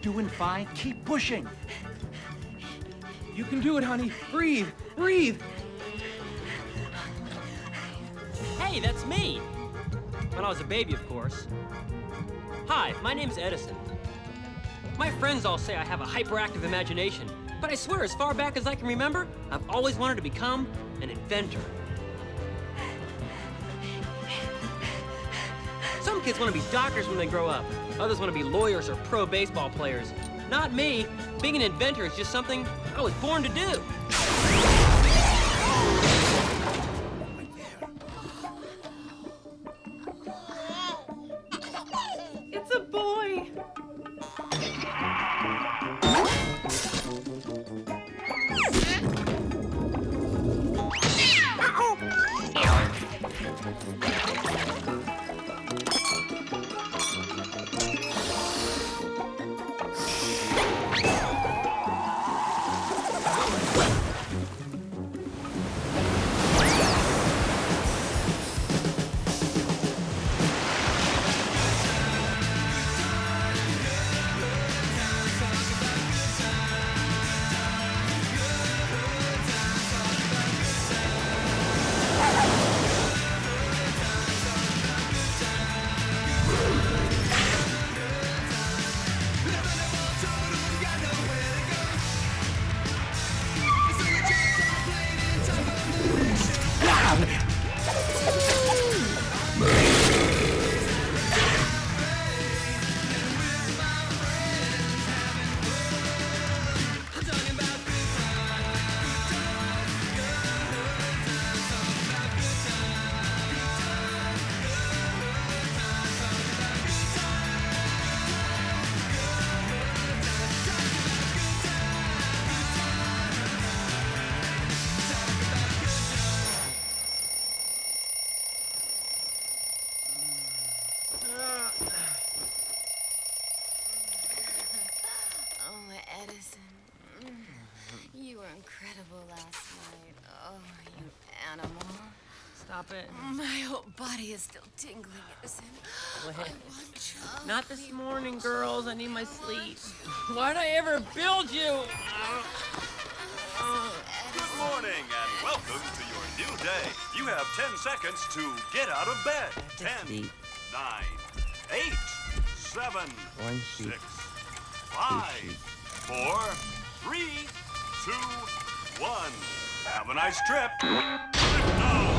doing fine. Keep pushing. You can do it, honey. Breathe, breathe. Hey, that's me! When I was a baby, of course. Hi, my name's Edison. My friends all say I have a hyperactive imagination, but I swear, as far back as I can remember, I've always wanted to become an inventor. Some kids want to be doctors when they grow up. Others want to be lawyers or pro baseball players. Not me. Being an inventor is just something I was born to do. It's a boy. Edison, you were incredible last night. Oh, you animal. Stop it. My whole body is still tingling, Edison. What? I want you. Not this morning, girls. I need my sleep. Why'd I ever build you? Good morning and welcome to your new day. You have 10 seconds to get out of bed. 10, 9, 8, 7, 6, 5, 4, 3, 2, 1. Have a nice trip. Lift off.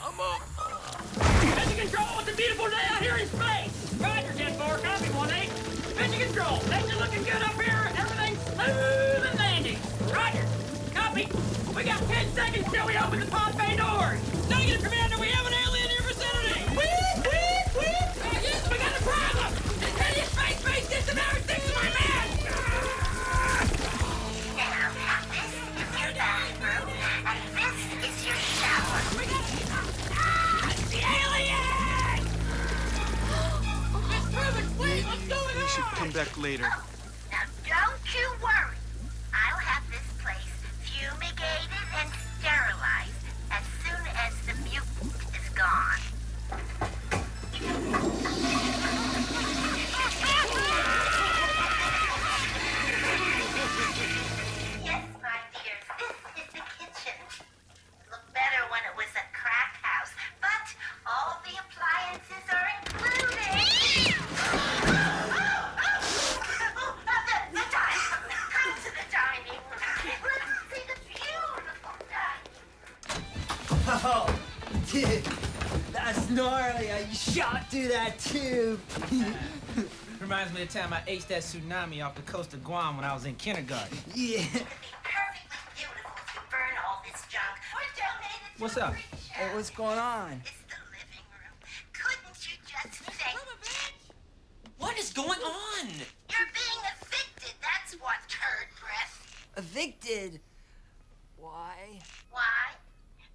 I'm up. Mission control, it's a beautiful day out here in space. Roger, 10-4, copy 1-8. Mission control, things are looking good up here. Everything's smooth and dandy. Roger, copy. We got 10 seconds till we open the pod bay doors. Negative, Commander, we have an alien in your vicinity. Whip, whip, whip. Yes, we got a problem. This hideous space-based system now is sticks to my man. We should come back later. Now, don't you worry. I'll have this place fumigated and sterilized as soon as the mutant is gone. Yes, my dears, this is the kitchen. Looked better when it was a crack house, but all the appliances are included. Come to the dining room. Let's see the beautiful dining. Oh, dude, that's gnarly. You shot through that tube. Reminds me of the time I aced that tsunami off the coast of Guam when I was in kindergarten. Yeah. It'd be perfectly beautiful if you burn all this junk or donate it to What's a up? free Hey, show. what's going on? It's the living room. Couldn't you just say What is going on? you're being evicted? That's what, turd breath. Evicted? Why? Why?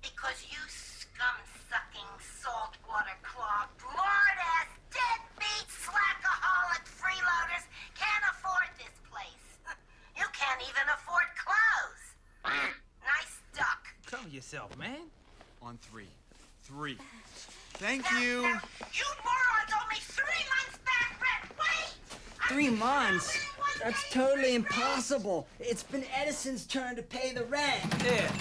Because you scum-sucking, saltwater clogged, lard-ass, deadbeat, slackaholic freeloaders can't afford this place. You can't even afford clothes. Nice duck. Cover yourself, man. On three. 3, Thank Now, you. now, you morons owe me 3 months back rent. Wait! 3 months? That's totally impossible. It's been Edison's turn to pay the rent. Yeah.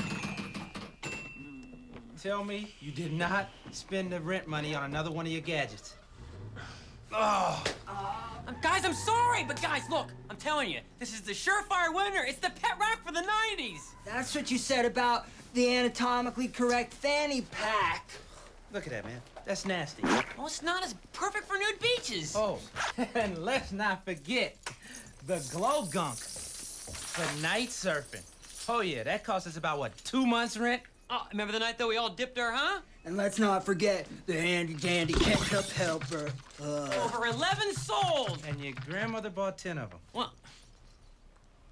Tell me you did not spend the rent money on another one of your gadgets. Oh. Guys, I'm sorry, but guys, look, I'm telling you, this is the surefire winner. It's the pet rock for the 90s. That's what you said about the anatomically correct fanny pack. Look at that, man. That's nasty. Well, it's not as perfect for nude beaches. Oh, and let's not forget the glow gunk for night surfing. Oh, yeah, that cost us about, what, 2 months' rent? Oh, remember the night, though, we all dipped our, huh? And let's not forget the handy-dandy ketchup helper. Over 11 sold. And your grandmother bought 10 of them. Well,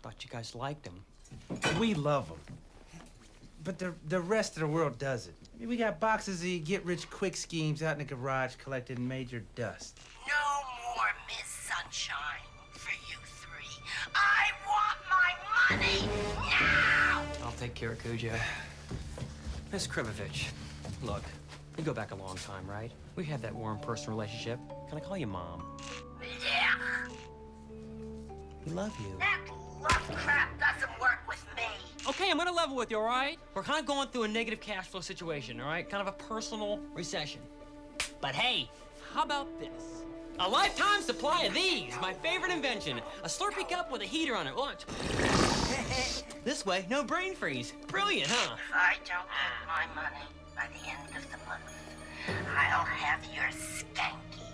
thought you guys liked them. We love them. But the rest of the world doesn't. We got boxes of your get-rich-quick schemes out in the garage collecting major dust. No more Miss Sunshine for you 3. I want my money now! I'll take care of Cujo. Miss Krivovich, look, we go back a long time, right? We had that warm personal relationship. Can I call you Mom? Yeah. We love you. That love crap doesn't work with me. Okay, I'm gonna level with you, all right? We're kind of going through a negative cash flow situation, all right? Kind of a personal recession. But hey, how about this? A lifetime supply of these, my favorite invention. A Slurpee cup with a heater on it. Watch. This way, no brain freeze. Brilliant, huh? If I don't get my money by the end of the month, I'll have your skanky,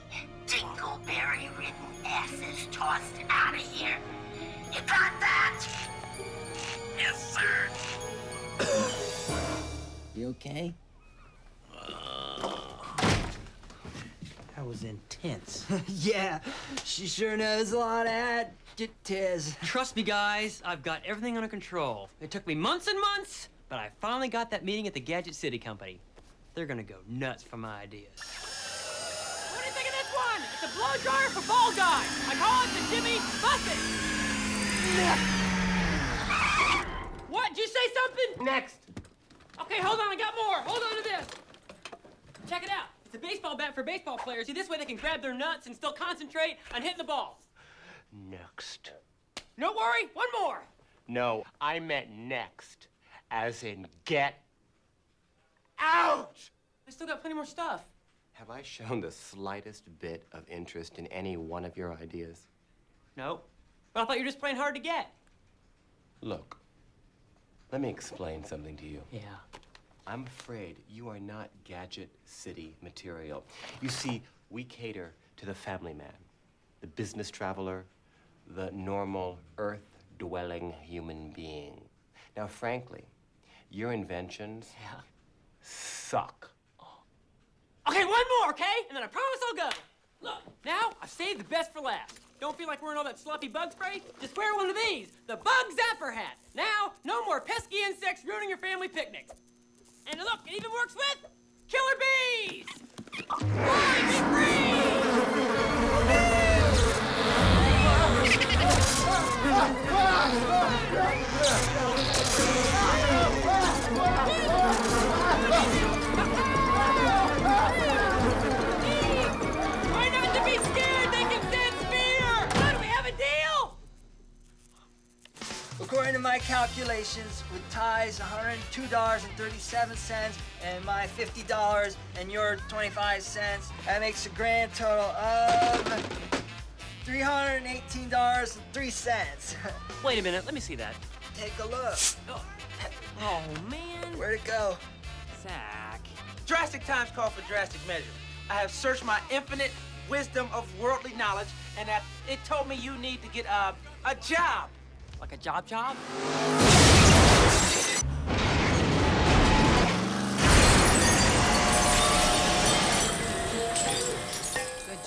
dingleberry-ridden asses tossed out of here. You got that? Yes, sir. You okay? That was intense. Yeah, she sure knows a lot of adjectives. Trust me, guys, I've got everything under control. It took me months and months, but I finally got that meeting at the Gadget City Company. They're gonna go nuts for my ideas. What do you think of this one? It's a blow dryer for ball guys. I call it the Jimmy Buffett. What? Did you say something? Next. Okay, hold on, I got more. Hold on to this. Check it out. It's a baseball bat for baseball players. See, this way they can grab their nuts and still concentrate on hitting the ball. Next. No worry, one more. No, I meant next, as in get out! I still got plenty more stuff. Have I shown the slightest bit of interest in any one of your ideas? No, but I thought you were just playing hard to get. Look, let me explain something to you. Yeah. I'm afraid you are not Gadget City material. You see, we cater to the family man, the business traveler, the normal earth-dwelling human being. Now, frankly, your inventions suck. Okay, one more, okay? And then I promise I'll go. Look, now I've saved the best for last. Don't feel like wearing all that sloppy bug spray? Just wear one of these, the Bug Zapper hat. Now, no more pesky insects ruining your family picnic. And look, it even works with killer bees! Fly, be free! Try not to be scared, they can sense fear! How do we have a deal? According to my calculations, with ties $102.37 and my $50 and your 25 cents, that makes a grand total of $318.03. Wait a minute, let me see that. Take a look. Oh, man. Where'd it go? Zach. Drastic times call for drastic measures. I have searched my infinite wisdom of worldly knowledge, and it told me you need to get a job. Like a job? Good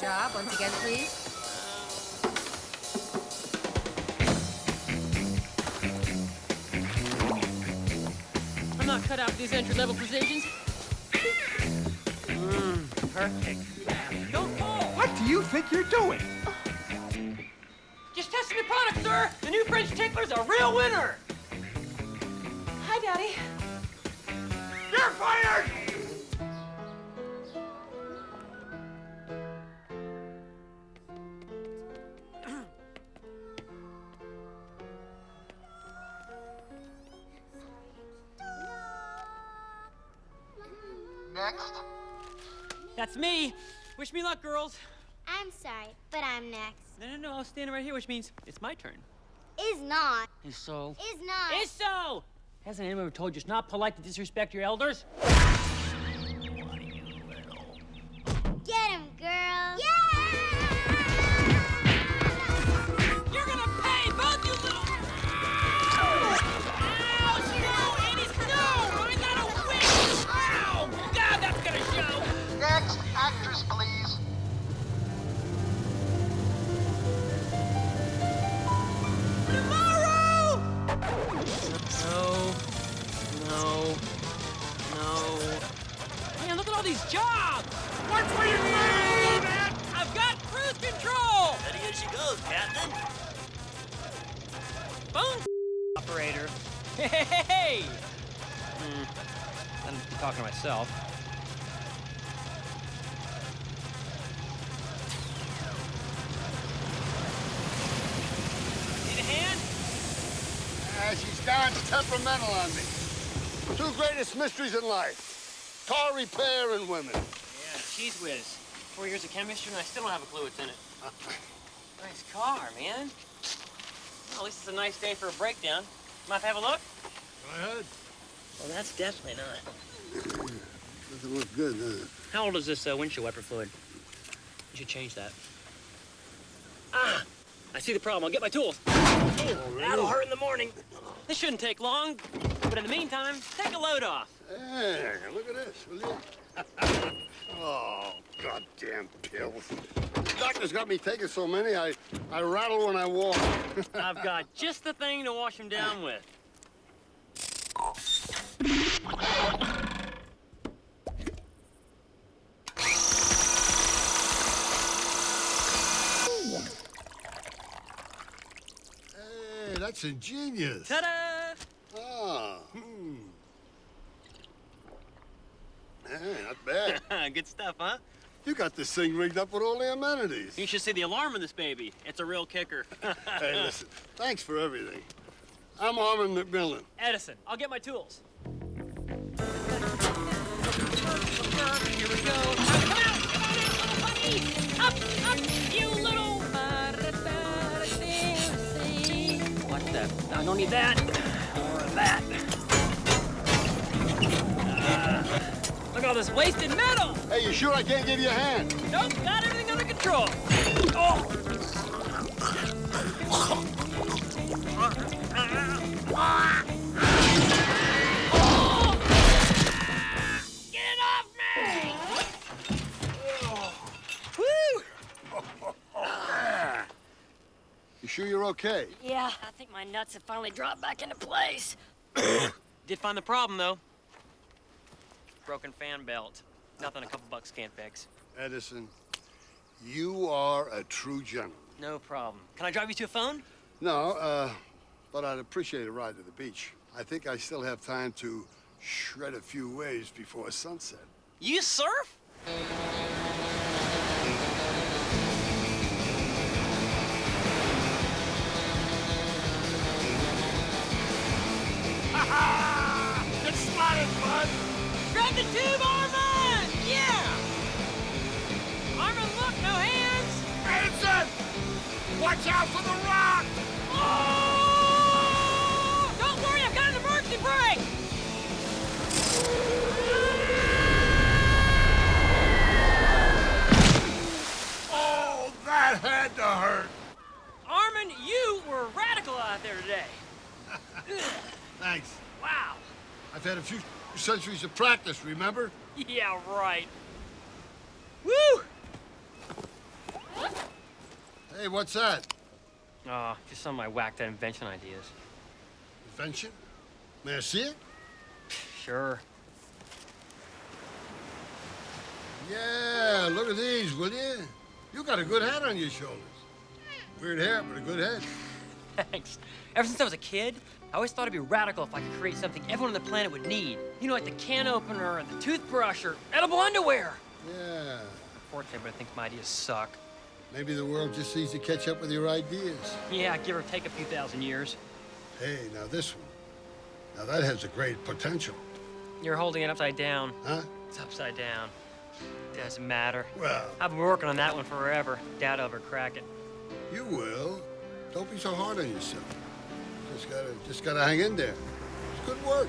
job. Once again, please. I'm not cut out for these entry-level positions. Perfect. Don't fall. What do you think you're doing? Just testing the product, sir. The new French tickler's a real winner. Hi, Daddy. You're fired! next? That's me. Wish me luck, girls. I'm sorry, but I'm next. No, I'll stand right here, which means it's my turn. Is not. Is so. Is not. Is so! Hasn't anyone ever told you it's not polite to disrespect your elders? Get him, girl. Yeah! You're gonna pay, both you little... Ow! No! Annie's no! I'm not a witch! Ow! God, that's gonna show! Next actress, please. Tomorrow! No. Man, look at all these jobs! Work for your man! I've got cruise control! Steady as she goes, Captain. Phone operator. Hey! I'm talking to myself. Need a hand? She's gone temperamental on me. Two greatest mysteries in life. Car repair and women. Yeah, cheese whiz. 4 years of chemistry and I still don't have a clue what's in it. Nice car, man. Well, at least it's a nice day for a breakdown. Mind if I have a look? Go ahead. Well, that's definitely not. Doesn't look good, does it? How old is this windshield wiper fluid? You should change that. Ah! I see the problem. I'll get my tools. That'll hurt in the morning. This shouldn't take long, but in the meantime, take a load off. Hey, look at this, will you? Oh, goddamn pills. The doctor's got me taking so many, I rattle when I walk. I've got just the thing to wash them down with. Hey, that's ingenious. Ta-da! Ah, Hey, not bad. Good stuff, huh? You got this thing rigged up with all the amenities. You should see the alarm in this baby. It's a real kicker. Hey, listen, thanks for everything. I'm Arman McMillan. Edison, I'll get my tools. Here we go. Come out, little puppy! Up, you little... Watch that. No, I don't need that. Or that. Look at all this wasted metal! Hey, you sure I can't give you a hand? Nope, got everything under control. Oh! Get off me! Woo! You sure you're okay? Yeah, I think my nuts have finally dropped back into place. Did find the problem, though. Broken fan belt. Nothing a couple bucks can't fix. Edison, you are a true gentleman. No problem. Can I drive you to a phone? No, but I'd appreciate a ride to the beach. I think I still have time to shred a few waves before sunset. You surf? Get spotted, bud! Grab the tube, Arman! Yeah! Arman, look, no hands! Edison! Watch out for the rock! Oh! Don't worry, I've got an emergency brake! Oh, that had to hurt! Arman, you were radical out there today. Thanks. Wow. I've had a few centuries of practice, remember? Yeah, right. Woo! Hey, what's that? Oh, just some of my whacked out invention ideas. Invention? May I see it? Sure. Yeah, look at these, will you? You got a good head on your shoulders. Weird hair, but a good head. Thanks. Ever since I was a kid, I always thought it'd be radical if I could create something everyone on the planet would need. You know, like the can opener or the toothbrush or edible underwear. Yeah. Unfortunately, everybody thinks my ideas suck. Maybe the world just needs to catch up with your ideas. Yeah, give or take a few thousand years. Hey, now this one. Now that has a great potential. You're holding it upside down. Huh? It's upside down. Doesn't matter. Well, I've been working on that one forever. Doubt I'll ever crack it. you will. Don't be so hard on yourself. Just gotta hang in there. It's good work.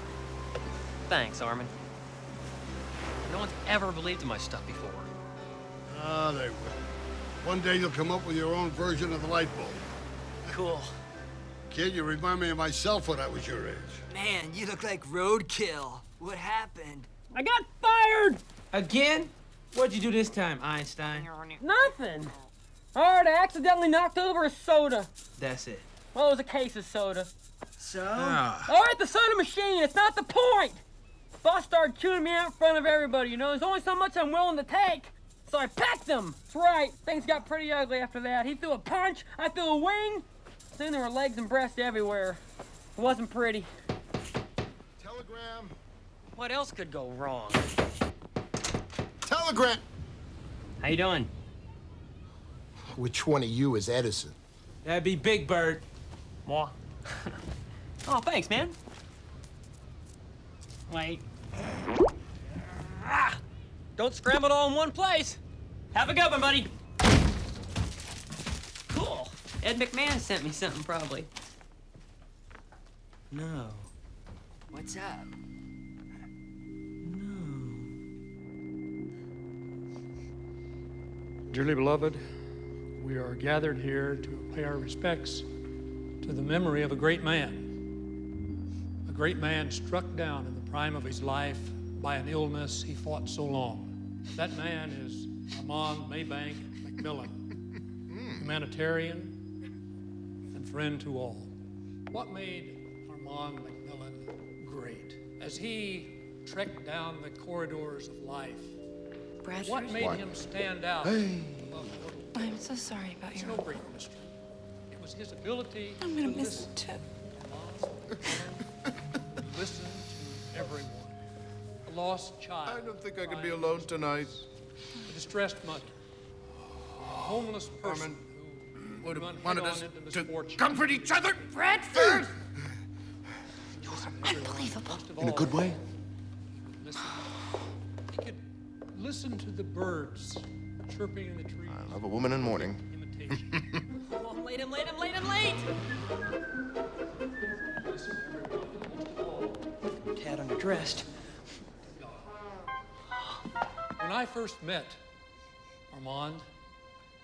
Thanks, Arman. No one's ever believed in my stuff before. Ah, they will. One day you'll come up with your own version of the light bulb. Cool. Kid, you remind me of myself when I was your age. Man, you look like roadkill. What happened? I got fired! Again? What'd you do this time, Einstein? Nothing. I accidentally knocked over a soda. That's it. Well, it was a case of soda. So? All right, the soda machine, it's not the point. Boss started chewing me out in front of everybody, you know. There's only so much I'm willing to take. So I packed him. That's right. Things got pretty ugly after that. He threw a punch, I threw a wing. Soon there were legs and breasts everywhere. It wasn't pretty. Telegram. What else could go wrong? Telegram. How you doing? Which one of you is Edison? That'd be Big Bird. Moi. Oh, thanks, man. Wait. Ah! Don't scramble it all in one place. Have a good one, buddy. Cool. Ed McMillan sent me something, probably. No. What's up? Dearly beloved, we are gathered here to pay our respects to the memory of a great man. A great man struck down in the prime of his life by an illness he fought so long. That man is Arman Maybank McMillan, humanitarian and friend to all. What made Arman McMillan great? As he trekked down the corridors of life, Bradford? what made him stand out? Hey. I'm so sorry about It's your... no great mystery. It was his ability I'm to gonna miss listen. it too. Listen to everyone. A lost child. I don't think I can be alone tonight. A distressed mother. A homeless person who Would have run wanted head-on us into to misfortune. comfort each other. Bradford! You're unbelievable. Most of In a all, good way. listen. He could listen to the birds chirping in the trees. I love a woman in mourning. Imitation. Oh, I'm late, I'm late, I'm late, I'm late! Listen to everyone. Most of all, Tad underdressed. when I first met Armand,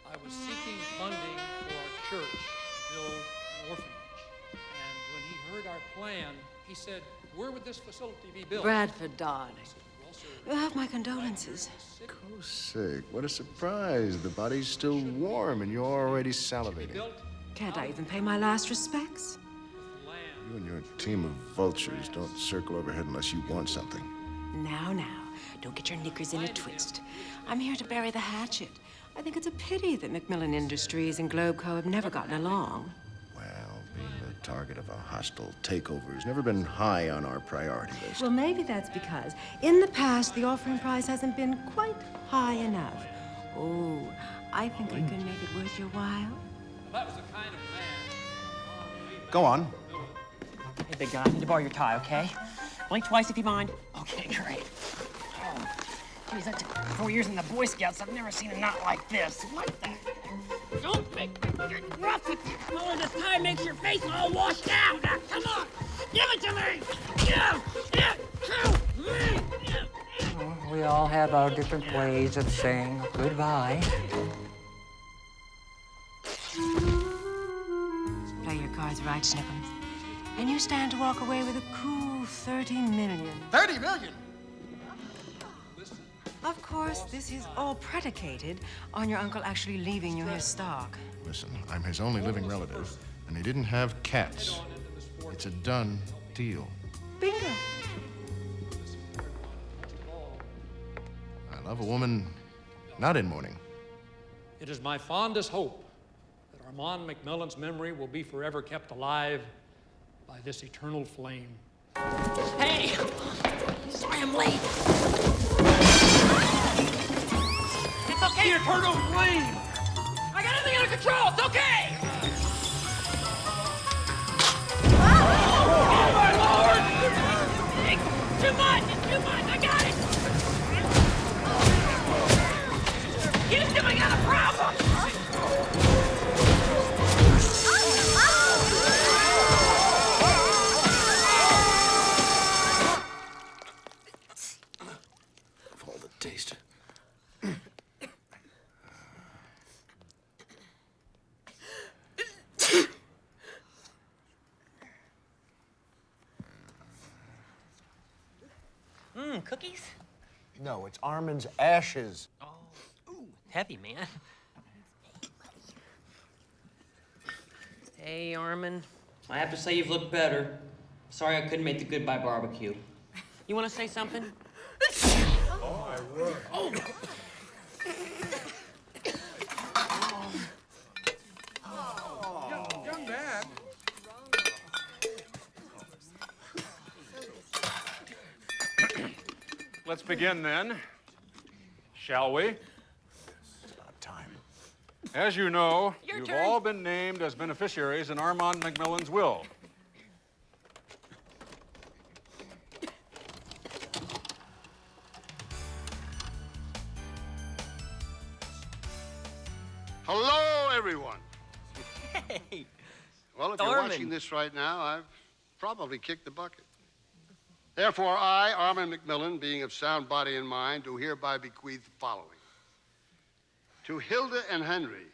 I was seeking funding for our church to build an orphanage. And when he heard our plan, he said, "Where would this facility be built?" Bradford, darling. I said, "Well, sir, You have my condolences. Oh, sick. What a surprise. The body's still warm and you're already salivating. built Can't I even pay my last respects? with land." You and your team of vultures don't circle overhead unless you want something. Now, don't get your knickers in a twist. I'm here to bury the hatchet. I think it's a pity that McMillan Industries and Globeco have never gotten along. Well, being the target of a hostile takeover has never been high on our priority list. Well, maybe that's because in the past the offering price hasn't been quite high enough. Oh, I think I can make it worth your while. That was the kind of man. Go on. Hey, big guy, I need to borrow your tie, okay? Blink twice if you mind. Okay, great. Oh, geez, that took 4 years in the Boy Scouts. I've never seen a knot like this. What the? Don't make me get rough with you. Oh, this tie makes your face all washed out. Now, come on. Give it to me. Give it to me. We all have our different ways of saying goodbye. Play your cards right, Snickums. And you stand to walk away with a cool 30 million. 30 million? Of course, this is all predicated on your uncle actually leaving you his stock. Listen, I'm his only living relative, and he didn't have cats. It's a done deal. Bingo. I love a woman not in mourning. It is my fondest hope that Armand McMillan's memory will be forever kept alive by this eternal flame. Hey! Sorry I'm late. It's okay. Eternal flame! I got everything under control. It's okay. Oh, my Lord! Hey, too much. It's too much. I got it. Cookies? No, it's Arman's ashes. Oh, ooh, heavy, man. Hey, Arman. I have to say you've looked better. Sorry I couldn't make the goodbye barbecue. You want to say something? Oh, my word. Oh. Young man. Let's begin then, shall we? It's about time. As you know, Your you've turn. all been named as beneficiaries in Armand McMillan's will. Hello, everyone. Hey. Well, if you're Arman. watching this right now, I've probably kicked the bucket. Therefore, I, Arman McMillan, being of sound body and mind, do hereby bequeath the following. To Hilda and Henry,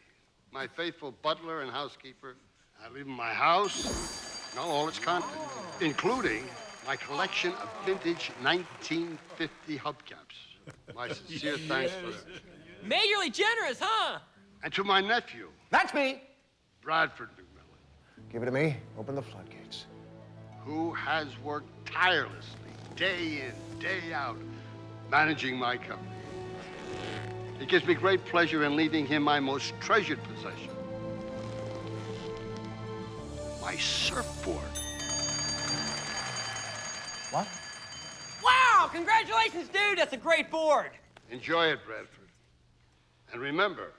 my faithful butler and housekeeper, I leave them my house and all its contents, including my collection of vintage 1950 hubcaps. My sincere thanks for that. Majorly generous, huh? And to my nephew, That's me. Bradford McMillan, Give it to me. Open the floodgates. who has worked tirelessly, day in, day out, managing my company. It gives me great pleasure in leaving him my most treasured possession, my surfboard. What? Wow! Congratulations, dude! That's a great board. Enjoy it, Bradford. And remember,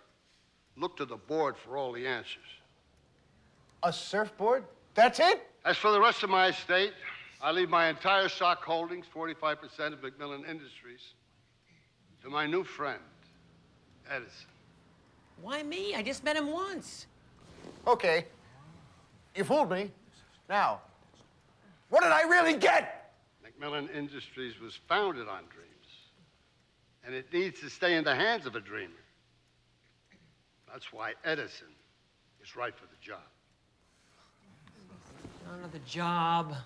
look to the board for all the answers. A surfboard? That's it? As for the rest of my estate, I leave my entire stock holdings, 45% of McMillan Industries, to my new friend, Edison. Why me? I just met him once. Okay. You fooled me. Now, what did I really get? McMillan Industries was founded on dreams, and it needs to stay in the hands of a dreamer. That's why Edison is right for the job. Another job.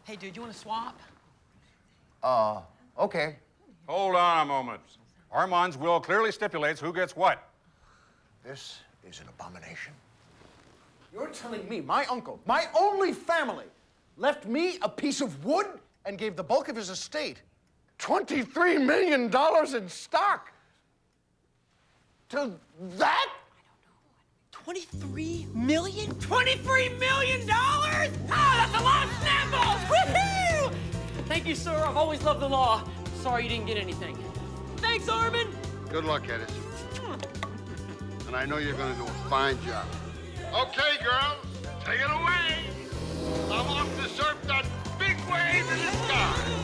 Hey, dude, you want to swap? Okay. Hold on a moment. Armand's will clearly stipulates who gets what. This is an abomination. You're telling me my uncle, my only family, left me a piece of wood and gave the bulk of his estate, $23 million in stock, to that? 23 million? 23 million dollars? Oh, that's a lot of snapballs! Woohoo! Thank you, sir. I've always loved the law. Sorry you didn't get anything. Thanks, Arman. Good luck, Edison. And I know you're going to do a fine job. Okay, girls, take it away. I'm off to surf that big wave in the sky.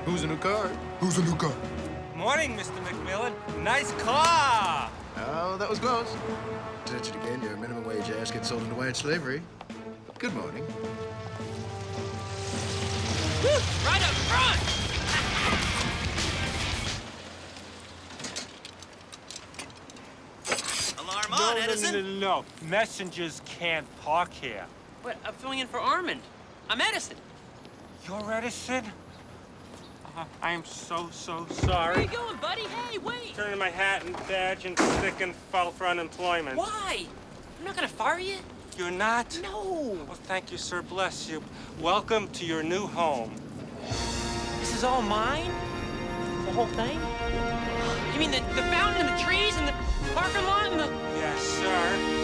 Who's a new car? Who's a new car? Morning, Mr. McMillan. Nice car. Oh, that was close. Attention again, your minimum wage ass gets sold into white slavery. Good morning. Woo! Right up front! Alarm on, Edison. No. Messengers can't park here. But I'm filling in for Arman. I'm Edison. You're Edison? I am so Where sorry. you going, buddy? Hey, wait! Turning my hat and badge and stick and file for unemployment. Why? I'm not gonna fire you. You're not? No. Well, thank you, sir. Bless you. Welcome to your new home. This is all mine? The whole thing? You mean the fountain and the trees and the parking lot and the... Yes, sir.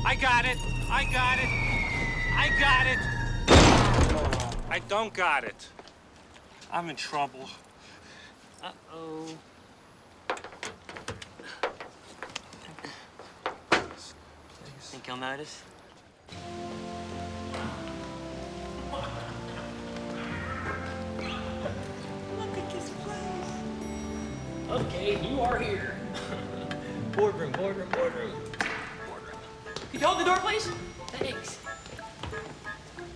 I got it. I got it. I got it. I don't got it. I'm in trouble. Uh-oh. Think he'll notice? Look at this place. Okay, you are here. Boardroom. Could you hold the door, please? Thanks.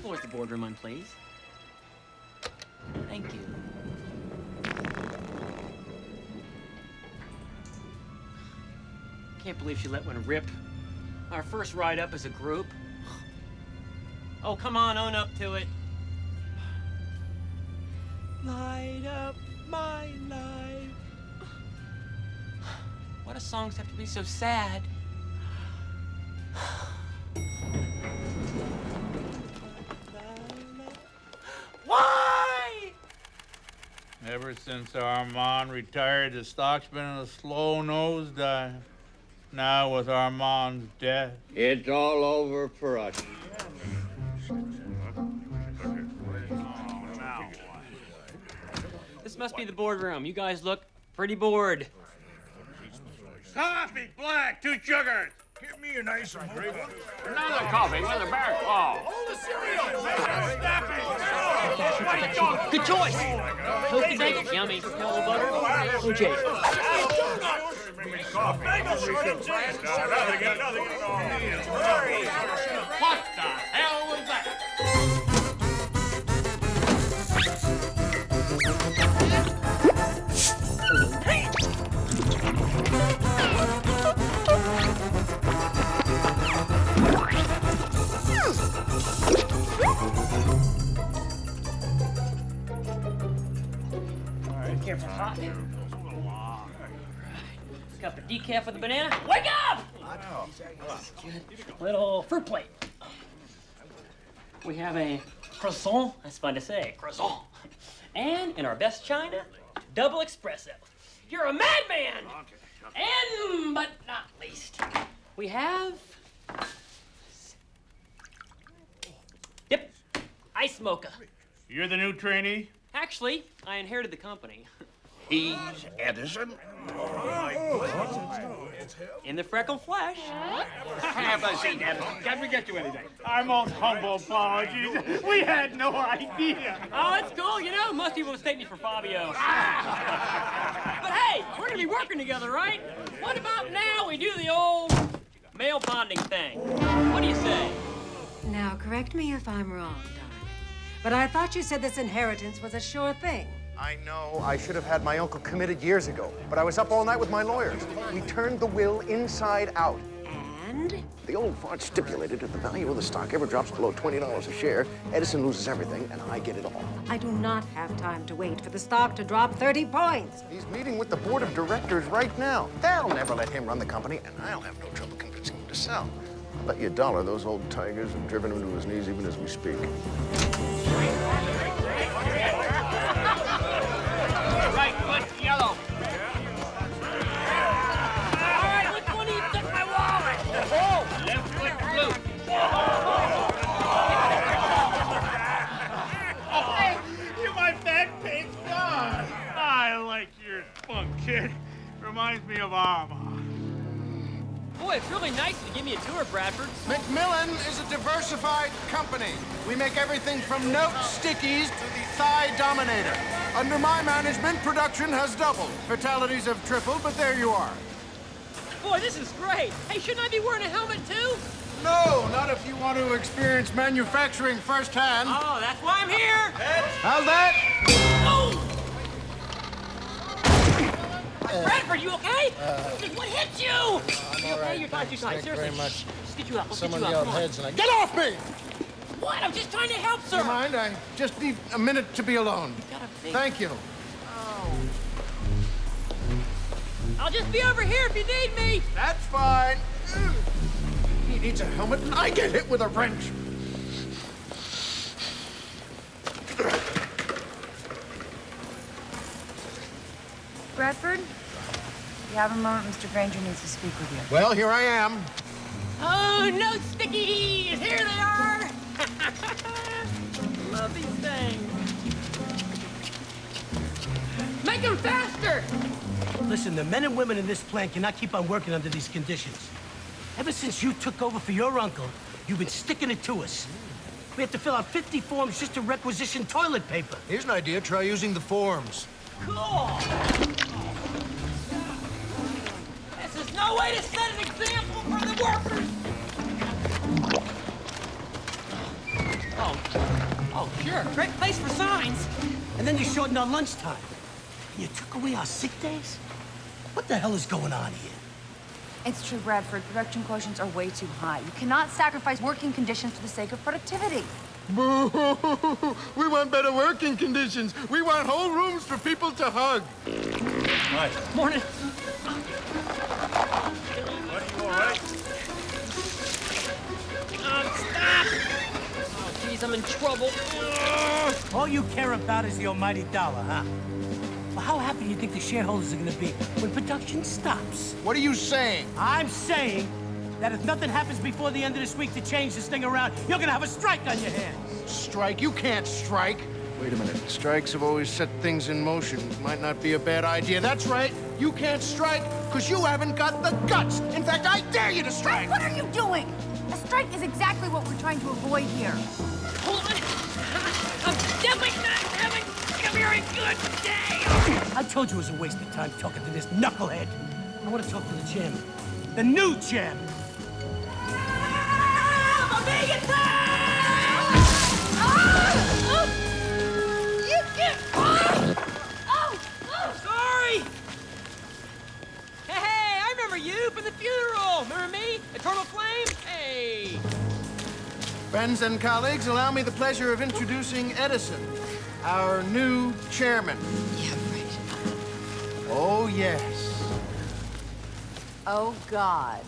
Floor's the boardroom one, please. Thank you. Can't believe she let one rip. Our first ride up as a group. Oh, come on, own up to it. Light up my life. Why do songs have to be so sad? Why? Ever since Arman retired, the stock's been in a slow nosedive. Now with Armand's death, it's all over for us. This must be the boardroom. You guys look pretty bored. Coffee, black, 2 sugars. Give me a nice and great one. Another coffee with a bear claw. All the cereal. Good choice. Toasted bacon, yummy. Hello butter. OJ. What the hell was that? Careful, hot. Got the decaf with the banana. Wake up! Little fruit plate. We have a croissant. That's fun to say. Croissant. And in our best china, double espresso. You're a madman! And, but not least, we have... Yep, ice mocha. You're the new trainee? Actually, I inherited the company. He's Edison. In the freckled flesh. Have a seat, Edison. Can we get you anything? Our most humble apologies. We had no idea. Oh, it's cool, you know. Most people mistake me for Fabio. But hey, we're gonna be working together, right? What about now we do the old male bonding thing? What do you say? Now, correct me if I'm wrong, darling, but I thought you said this inheritance was a sure thing. I know. I should have had my uncle committed years ago, but I was up all night with my lawyers. We turned the will inside out. And? The old fart stipulated if the value of the stock ever drops below $20 a share, Edison loses everything, and I get it all. I do not have time to wait for the stock to drop 30 points. He's meeting with the board of directors right now. They'll never let him run the company, and I'll have no trouble convincing him to sell. I'll bet you $1 those old tigers have driven him to his knees even as we speak. Right foot yellow. All right, which one of you took my wallet? Oh, left foot blue. Hey, you're my backpage god. I like your spunk, kid. Reminds me of Arman. Boy, it's really nice to give me a tour, Bradford. McMillan is a diversified company. We make everything from note stickies to the thigh dominator. Under my management, production has doubled. Fatalities have tripled, but there you are. Boy, this is great. Hey, shouldn't I be wearing a helmet too? No, not if you want to experience manufacturing firsthand. Oh, that's why I'm here. How's that? Oh! Bradford, you okay? What hit you? I'm You okay? You're tight. Thank you very much. Let's get you up. Let's Someone get you up. yelled Come on. heads and I... Get off me! What? I'm just trying to help, sir. You mind? I just need a minute to be alone. Thank you. Oh. I'll just be over here if you need me. That's fine. He needs a helmet and I get hit with a wrench. Bradford, you have a moment. Mr. Granger needs to speak with you. Well, here I am. Oh, no stickies! Here they are! Love these things. Make them faster! Listen, the men and women in this plant cannot keep on working under these conditions. Ever since you took over for your uncle, you've been sticking it to us. We have to fill out 50 forms just to requisition toilet paper. Here's an idea. Try using the forms. Cool! This is no way to set an example for the workers. Oh, sure. Great place for signs. And then you shortened our lunchtime. And you took away our sick days? What the hell is going on here? It's true, Bradford. Production quotients are way too high. You cannot sacrifice working conditions for the sake of productivity. Boo! We want better working conditions. We want whole rooms for people to hug. Right. Morning. Are you all right? Stop! Oh, geez, I'm in trouble. All you care about is the almighty dollar, huh? Well, how happy do you think the shareholders are gonna be when production stops? What are you saying? I'm saying that if nothing happens before the end of this week to change this thing around, you're gonna have a strike on your hands. Strike? You can't strike. Wait a minute. Strikes have always set things in motion. Might not be a bad idea. That's right. You can't strike because you haven't got the guts. In fact, I dare you to strike. What are you doing? A strike is exactly what we're trying to avoid here. Hold on. I'm definitely not having a very good day. I told you it was a waste of time talking to this knucklehead. I want to talk to the chairman. The new chairman. I'm being attacked! You get Sorry! Hey, I remember you from the funeral. Remember me? Eternal Flame? Hey! Friends and colleagues, allow me the pleasure of introducing Edison, our new chairman. Yeah, right. Oh, yes. Oh, God.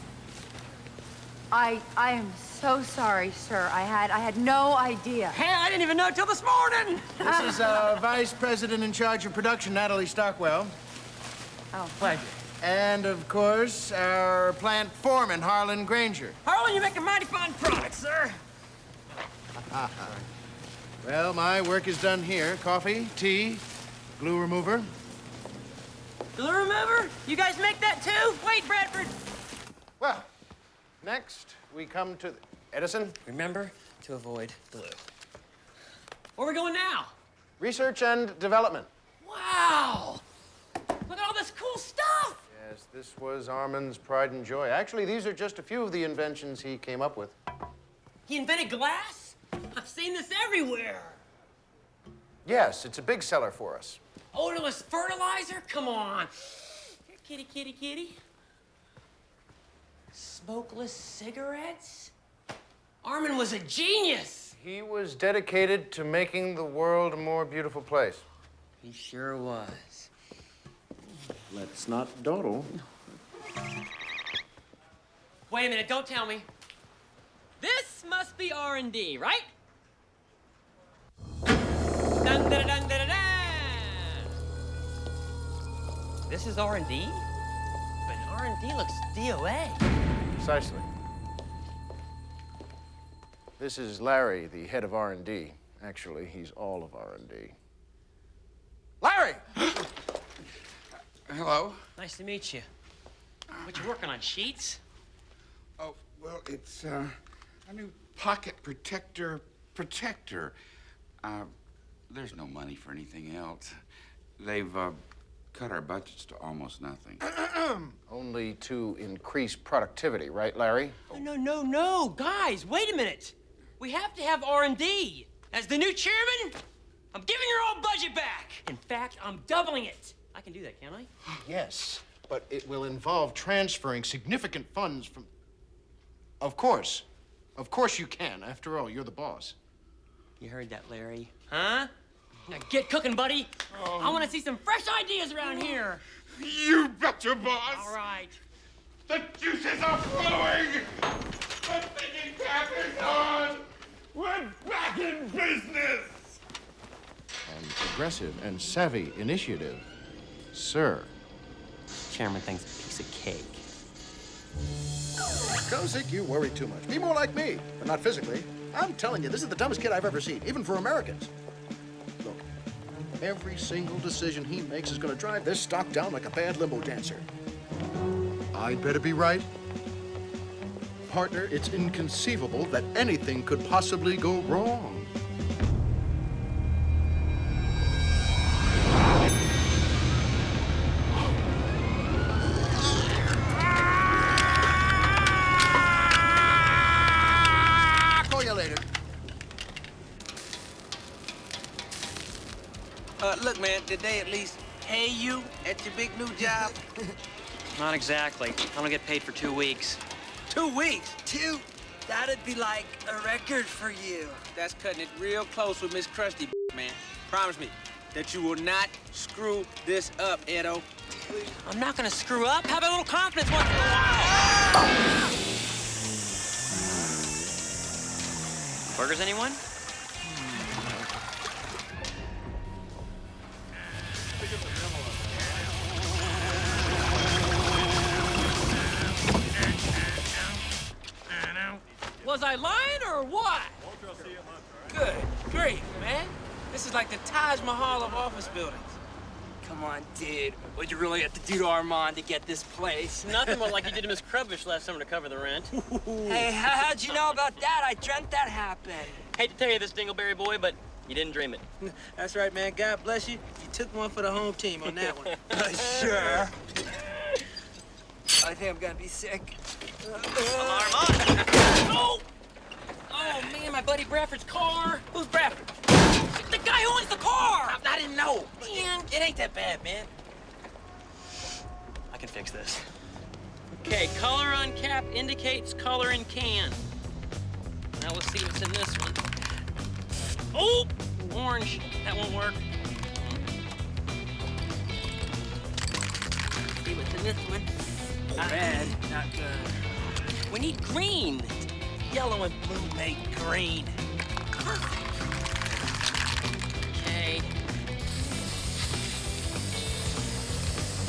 I am so sorry, sir. I had no idea. Hey, I didn't even know till this morning. This is our vice president in charge of production, Natalie Stockwell. Oh, pleasure. And, of course, our plant foreman, Harlan Granger. Harlan, you make a mighty fine product, sir. Well, my work is done here. Coffee, tea, glue remover. Glue remover? You guys make that too? Wait, Bradford. Well, next we come to Edison. Remember to avoid glue. Where are we going now? Research and development. Wow! Look at all this cool stuff! Yes, this was Arman's pride and joy. Actually, these are just a few of the inventions he came up with. He invented glass? I've seen this everywhere. Yes, it's a big seller for us. Odorless fertilizer? Come on. Here, kitty, kitty, kitty. Smokeless cigarettes? Arman was a genius. He was dedicated to making the world a more beautiful place. He sure was. Let's not dawdle. Wait a minute, don't tell me. This must be R&D, right? Dun, dun, dun, dun, dun, dun. This is R&D? But R&D looks DOA. Precisely. This is Larry, the head of R&D. Actually, he's all of R&D. Larry! Hello? Nice to meet you. What you working on, sheets? Oh, well, it's a new pocket protector. There's no money for anything else. They've cut our budgets to almost nothing. Only to increase productivity, right, Larry? Oh, no. Guys, wait a minute. We have to have R&D. As the new chairman, I'm giving your old budget back. In fact, I'm doubling it. I can do that, can't I? Yes, but it will involve transferring significant funds from... Of course. Of course you can. After all, you're the boss. You heard that, Larry. Huh? Now get cooking, buddy. I want to see some fresh ideas around here. You betcha, boss. All right. The juices are flowing. The thinking cap is on. We're back in business. An aggressive and savvy initiative, sir. Chairman thinks a piece of cake. Kozik, you worry too much. Be more like me, but not physically. I'm telling you, this is the dumbest kid I've ever seen, even for Americans. Look, every single decision he makes is gonna drive this stock down like a bad limbo dancer. I'd better be right. Partner, it's inconceivable that anything could possibly go wrong. Did they at least pay you at your big new job? Not exactly. I don't get paid for 2 weeks. 2 weeks? Two? That'd be like a record for you. That's cutting it real close with Miss Krusty, man. Promise me that you will not screw this up, Edo. I'm not gonna screw up. Have a little confidence once in a while. Burgers, anyone? Was I lying or what? Good grief, man. This is like the Taj Mahal of office buildings. Come on, dude. What'd you really have to do to Armand to get this place? Nothing more like you did to Miss Krubbish last summer to cover the rent. Hey, how'd you know about that? I dreamt that happened. Hate to tell you this, Dingleberry boy, but you didn't dream it. That's right, man. God bless you. You took one for the home team on that one. Sure. I think I'm gonna be sick. Armand! Oh! Oh, man, my buddy Bradford's car. Who's Bradford? The guy who owns the car! I didn't know. Man, It ain't that bad, man. I can fix this. Okay, color on cap indicates color in can. Now let's see what's in this one. Oh, orange. That won't work. Let's see what's in this one. Red, not good. We need green. Yellow and blue make green. Okay.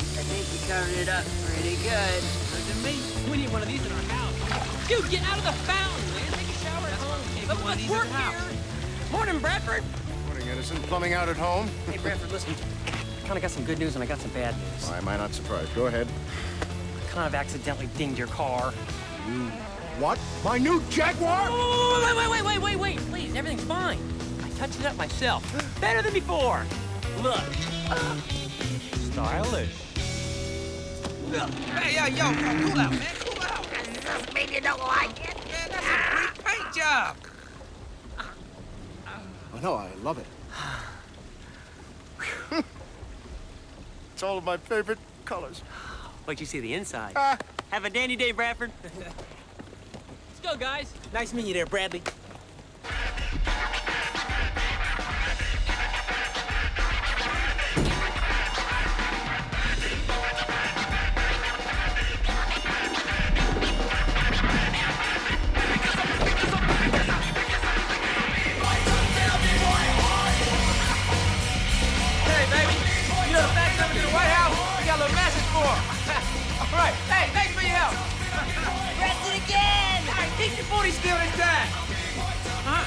I think you covered it up pretty good. Look at me. We need one of these in our house. Dude, get out of the fountain, man. Take a shower at home. Let's work here. Morning, Bradford. Morning, Edison. Plumbing out at home? Hey, Bradford, listen. I kind of got some good news and I got some bad news. Why am I not surprised? Go ahead. I kind of accidentally dinged your car. You what? My new Jaguar? Oh, wait, please, everything's fine. I touched it up myself. Better than before. Look. Stylish. Hey, yo, cool out, man. Cool out. Doesn't mean you don't like it. Man, that's a great paint job. Oh, no, I love it. It's all of my favorite colors. Wait, you see the inside. Have a dandy day, Bradford. Let's go, guys. Nice meeting you there, Bradley. Hey, baby. You know the fact coming to the White House? We got a little message for him. All right. Hey, thanks for your help. Press it again! Hey, keep your booty still this time. Huh?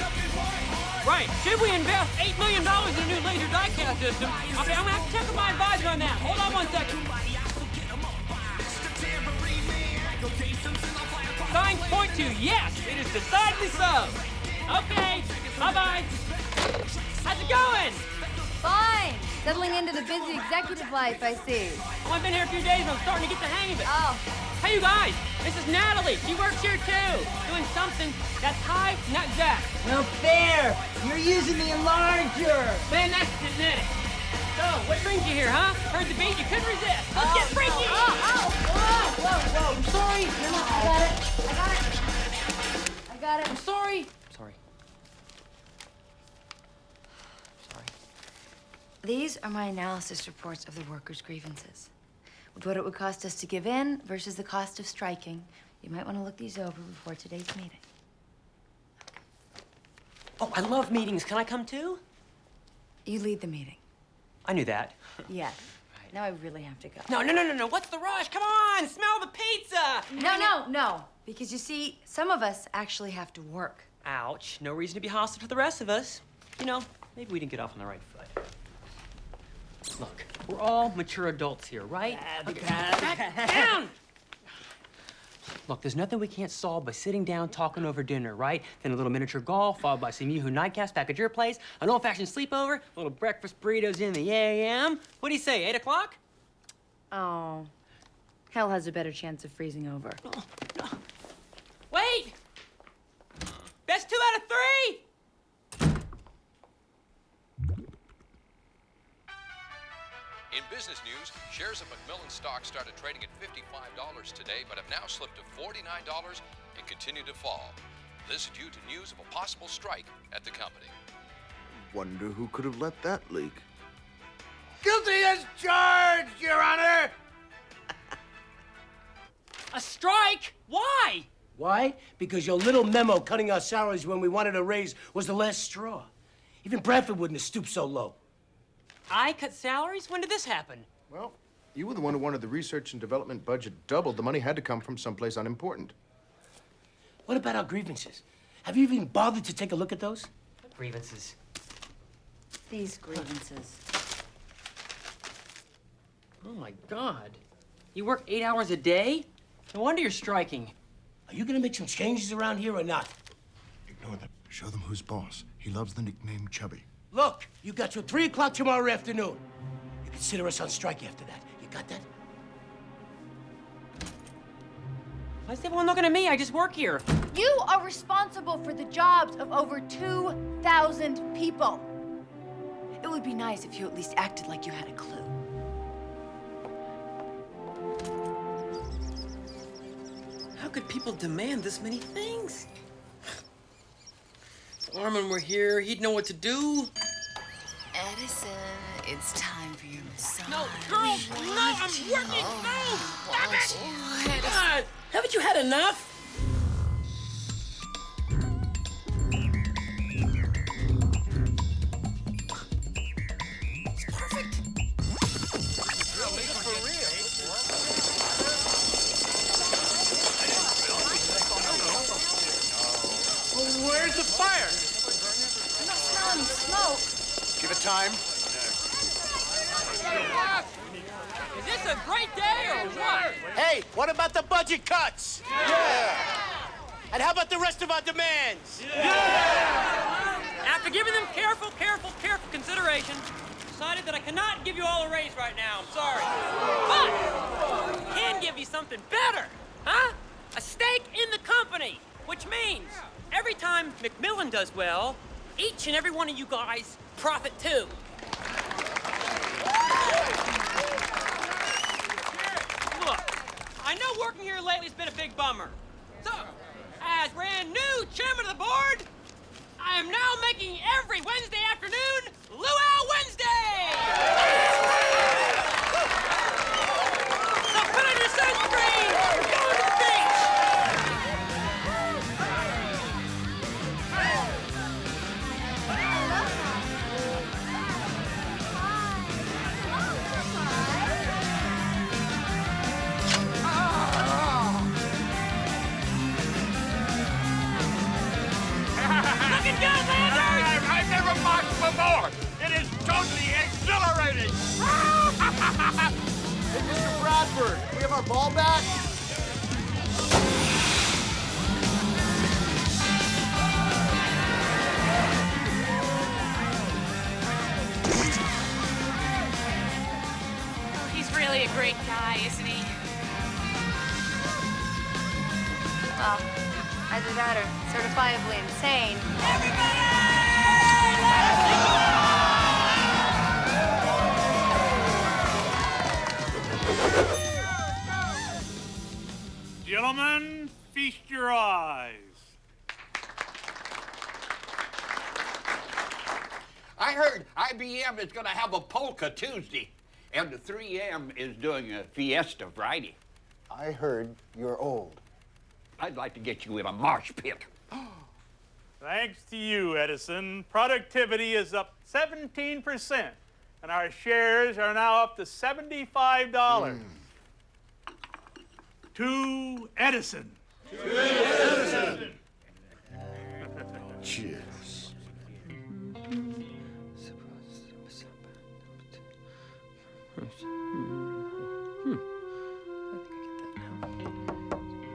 Right. Should we invest $8 million in a new laser die-cast system? Okay, I'm gonna have to check with my advisor on that. Hold on 1 second. Signs point to yes, it is decidedly so. Okay, bye-bye. How's it going? Fine. Settling into the busy executive life, I see. Well, I've been here a few days and I'm starting to get the hang of it. Oh. Hey, you guys, this is Natalie. She works here too, doing something that's high, not jack. No fair! You're using the enlarger! Man, that's genetic. So, what brings you here, huh? Heard the beat, you couldn't resist. Let's get freaky! Whoa. I'm sorry. No, I got it. I'm sorry. Sorry. These are my analysis reports of the workers' grievances. With what it would cost us to give in versus the cost of striking, you might want to look these over before today's meeting. Oh, I love meetings. Can I come too? You lead the meeting. I knew that. Yes. Now I really have to go. No. What's the rush? Come on, smell the pizza. No. Because you see, some of us actually have to work. Ouch. No reason to be hostile to the rest of us. You know, maybe we didn't get off on the right foot. Look, we're all mature adults here, right? Back down! Look, there's nothing we can't solve by sitting down, talking over dinner, right? Then a little miniature golf, followed by some Yoo-Hoo nightcaps back at your place, an old-fashioned sleepover, a little breakfast burritos in the a.m. What do you say, 8 o'clock? Oh. Hell has a better chance of freezing over. Wait! Best 2 out of 3! 3 Shares of McMillan stock started trading at $55 today, but have now slipped to $49 and continue to fall. This is due to news of a possible strike at the company. Wonder who could have let that leak. Guilty as charged, Your Honor! A strike? Why? Why? Because your little memo cutting our salaries when we wanted a raise was the last straw. Even Bradford wouldn't have stooped so low. I cut salaries? When did this happen? Well, you were the one who wanted the research and development budget doubled. The money had to come from someplace unimportant. What about our grievances? Have you even bothered to take a look at those? Grievances. These grievances. Oh my God. You work 8 hours a day? No wonder you're striking. Are you gonna make some changes around here or not? Ignore them. Show them who's boss. He loves the nickname Chubby. Look, you got till 3 o'clock tomorrow afternoon. You consider us on strike after that. You got that? Why is everyone looking at me? I just work here. You are responsible for the jobs of over 2,000 people. It would be nice if you at least acted like you had a clue. How could people demand this many things? If Arman were here, he'd know what to do. Edison, it's time for your massage. No, girls, no, I'm working. No, stop it. God, haven't you had enough? It's perfect. Where's the fire? I'm not smelling smoke. Give it time. Is this a great day or what? Hey, what about the budget cuts? Yeah! And how about the rest of our demands? After giving them careful consideration, decided that I cannot give you all a raise right now. I'm sorry. But I can give you something better, huh? A stake in the company, which means every time McMillan does well, each and every one of you guys profit too. Look, I know working here lately has been a big bummer. So, as brand new chairman of the board, I am now making every Wednesday afternoon Luau Wednesday! So put on your sunscreen! We're going to the beach! Looking good, Landers! I've never marched before. It is totally exhilarating. Hey, Mr. Bradford, we have our ball back? He's really a great guy, isn't he? Well, either that or certifiably insane. Gentlemen, feast your eyes. I heard IBM is going to have a polka Tuesday, and the 3M is doing a fiesta Friday. I heard you're old. I'd like to get you in a marsh pit. Thanks to you, Edison, productivity is up 17%, and our shares are now up to $75. To Edison. Cheers.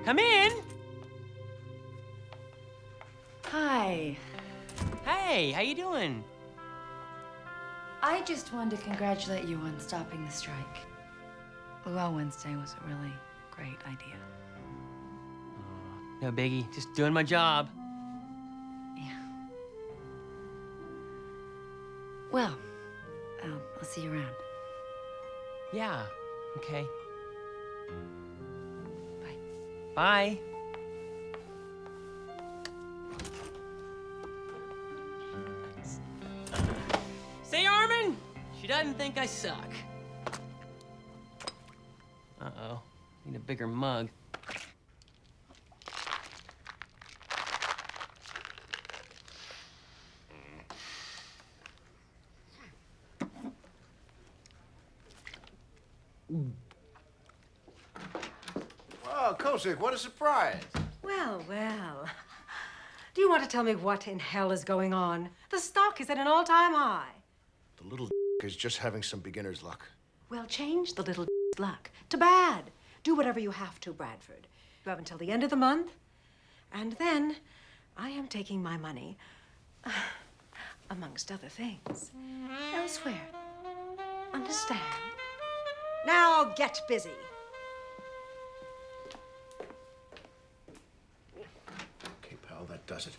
Come in! Hi. Hey, how you doing? I just wanted to congratulate you on stopping the strike. Luau Wednesday was a really great idea. No biggie, just doing my job. Well, I'll see you around. Yeah, Okay. Bye. See, Arman? She doesn't think I suck. Uh-oh. Need a bigger mug. Wow, Kosik, what a surprise. Well, well. Do you want to tell me what in hell is going on? The stock is at an all-time high. The little is just having some beginner's luck. Well, change the little luck to bad. Do whatever you have to, Bradford. You have until the end of the month. And then I am taking my money, amongst other things, elsewhere. Understand? Now get busy. Okay, pal, that does it.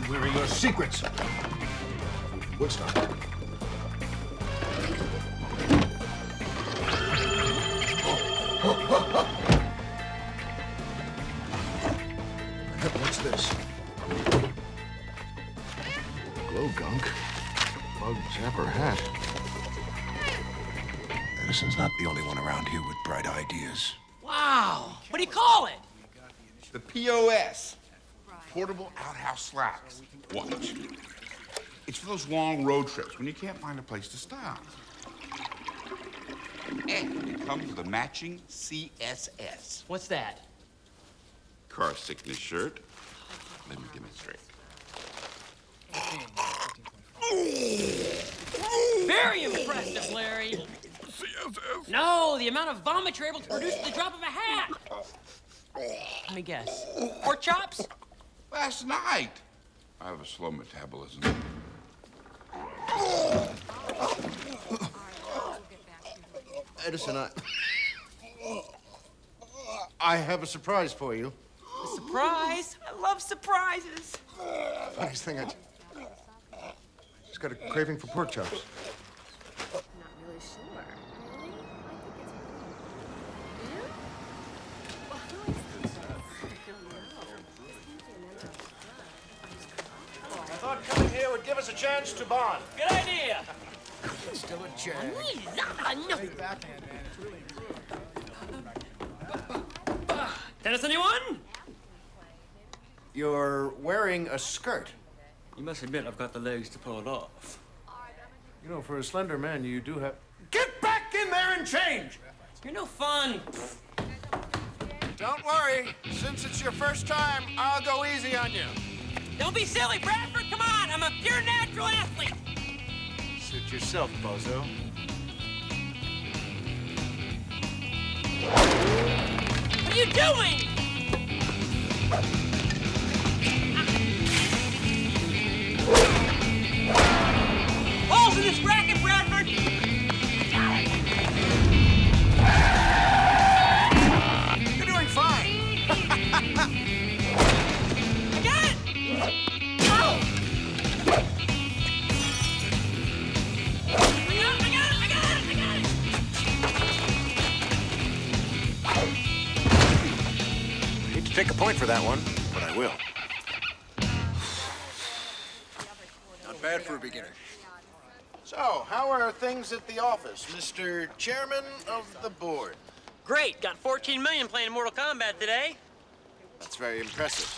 Where are your secrets? Woodstock. What's this? Glow gunk. Bug zapper hat. Edison's not the only one around here with bright ideas. Wow! What do you call it? The POS. Portable outhouse slacks. Watch. It's for those long road trips when you can't find a place to stop. And it comes with a matching CSS. What's that? Car sickness shirt. Let me demonstrate. Very impressive, Larry. CSS? No, the amount of vomit you're able to produce at the drop of a hat. Let me guess. Pork chops? Last night. I have a slow metabolism. Edison, I have a surprise for you. A surprise? I love surprises. Funniest thing, I just got a craving for pork chops. Not really sure. I thought coming here would give us a chance to bond. Good idea. Still a chance. Tennis, anyone? You're wearing a skirt. You must admit I've got the legs to pull it off. You know, for a slender man, you do have... Get back in there and change! You're no fun. Don't worry. Since it's your first time, I'll go easy on you. Don't be silly, Bradford. Come on. I'm a pure natural athlete. Suit yourself, bozo. What are you doing? Balls in this racket, Bradford. You're doing fine. I got it. Oh. I got it. Hate to take a point for that one, but I will. Not bad for a beginner. So, how are things at the office, Mr. Chairman of the board? Great. Got 14 million playing Mortal Kombat today. That's very impressive.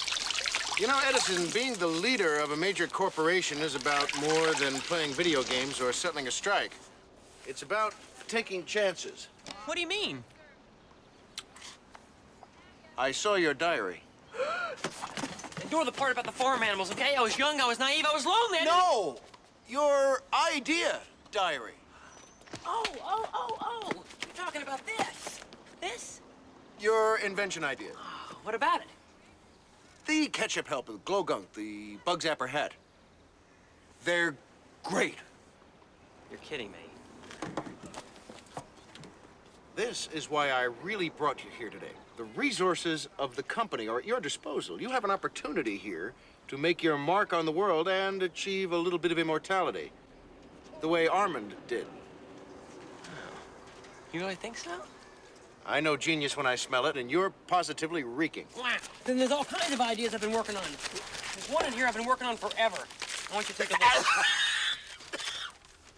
You know, Edison, being the leader of a major corporation is about more than playing video games or settling a strike. It's about taking chances. What do you mean? I saw your diary. Ignore the part about the farm animals, okay? I was young, I was naive, I was lonely. No! Your idea diary. Oh. You're talking about this. This? Your invention idea. Oh, what about it? The ketchup helper, the glow gunk, the bug zapper hat. They're great. You're kidding me. This is why I really brought you here today. The resources of the company are at your disposal. You have an opportunity here to make your mark on the world and achieve a little bit of immortality, the way Armand did. You really think so? I know genius when I smell it, and you're positively reeking. Then there's all kinds of ideas I've been working on. There's one in here I've been working on forever. I want you to take a look.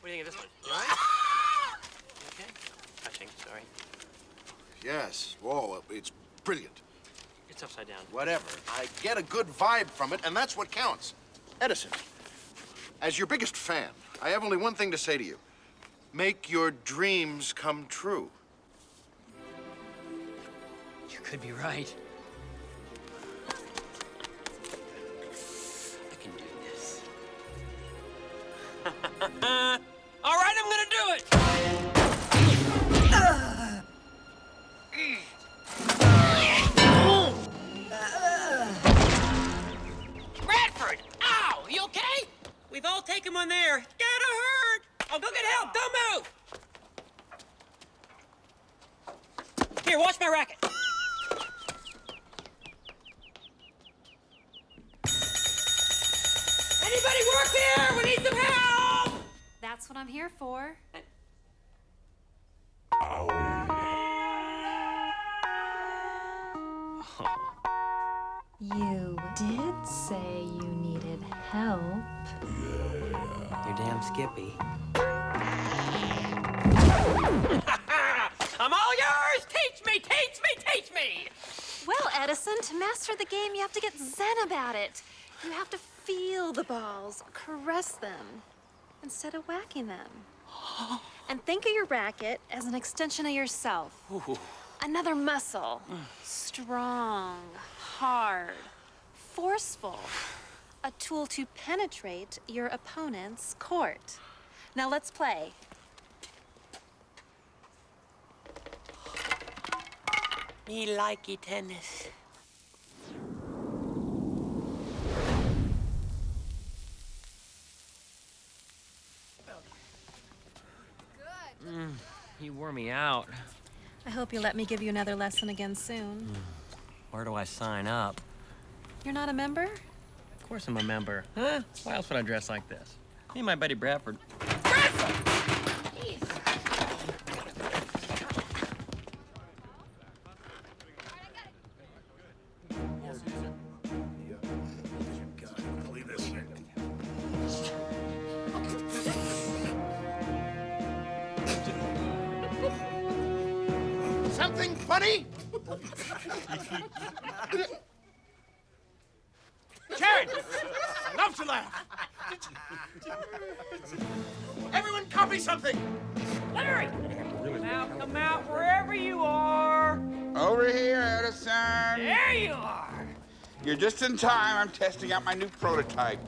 What do you think of this one? You all right? You okay? Touching, sorry. Yes. Whoa, it's brilliant. It's upside down. Whatever. I get a good vibe from it, and that's what counts. Edison, as your biggest fan, I have only one thing to say to you. Make your dreams come true. You could be right. I can do this. All right, I'm gonna do it! Bradford! Ow! You okay? We've all taken one there. Gotta hurt! I'll go get help. Don't move! Here, watch my racket. Anybody work here? We need some help! That's what I'm here for. You did say you needed help. You're damn skippy. I'm all yours! Teach me, teach me, teach me! Well, Edison, to master the game, you have to get zen about it. You have to feel the balls, caress them, instead of whacking them. And think of your racket as an extension of yourself. Ooh. Another muscle. Strong, hard, forceful. A tool to penetrate your opponent's court. Now let's play. Me likey tennis. He wore me out. I hope you'll let me give you another lesson again soon. Where do I sign up? You're not a member? Of course I'm a member. Huh? Why else would I dress like this? Me and my buddy Bradford. Something funny? Jared! I love to laugh. Everyone copy something. Larry! Come out wherever you are. Over here, Edison. There you are. You're just in time. I'm testing out my new prototype.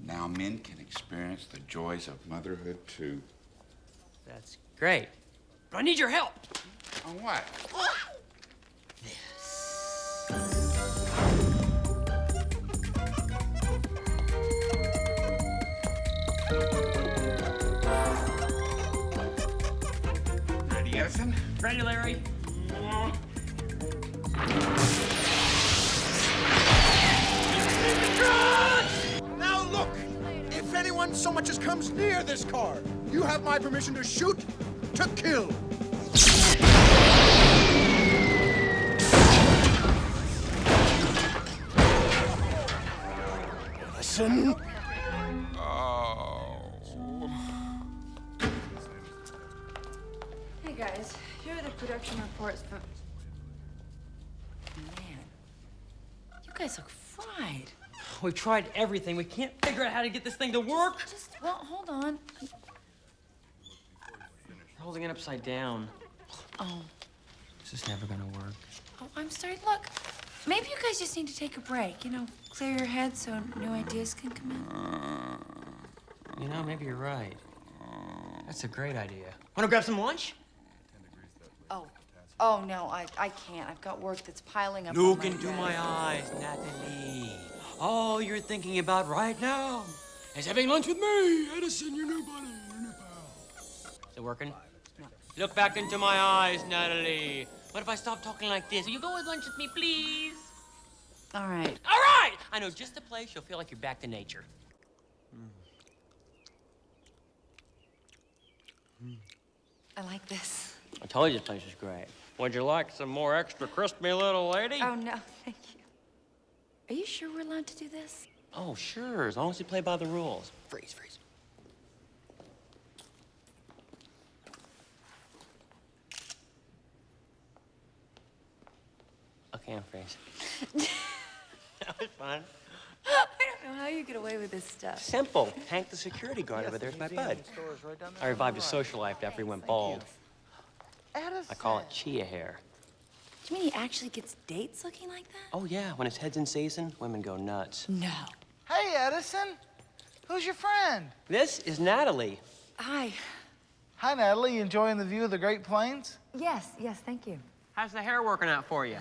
Now men can experience the joys of motherhood, too. That's great. But I need your help. On what? Ready, Edison? Ready, Larry. Now look! If anyone so much as comes near this car, you have my permission to shoot, to kill. Listen. Hey guys, here are the production reports for... Man, you guys look fried. We've tried everything. We can't figure out how to get this thing to work. Well, hold on. We're holding it upside down. Oh. This is never gonna work. Oh, I'm sorry. Look, maybe you guys just need to take a break. You know, clear your head so new ideas can come in. You know, maybe you're right. That's a great idea. Wanna grab some lunch? Oh, no, I can't. I've got work that's piling up. Look into my eyes, Natalie. All you're thinking about right now is having lunch with me, Edison, your new buddy, your new pal. Is it working? No. Look back into my eyes, Natalie. What if I stop talking like this? Will you go with lunch with me, please? All right. All right! I know just the place you'll feel like you're back to nature. I like this. I told you this place is great. Would you like some more extra crispy little lady? Oh, no, thank you. Are you sure we're allowed to do this? Oh, sure, as long as you play by the rules. Freeze. Okay, I'm freeze. That was fun. I don't know how you get away with this stuff. Simple. Hank, the security guard over there, is my bud. I revived his social life after he went bald. I call it chia hair. Do you mean he actually gets dates looking like that? Oh, yeah, when his head's in season, women go nuts. No. Hey, Edison. Who's your friend? This is Natalie. Hi. Hi, Natalie. You enjoying the view of the Great Plains? Yes, thank you. How's the hair working out for you?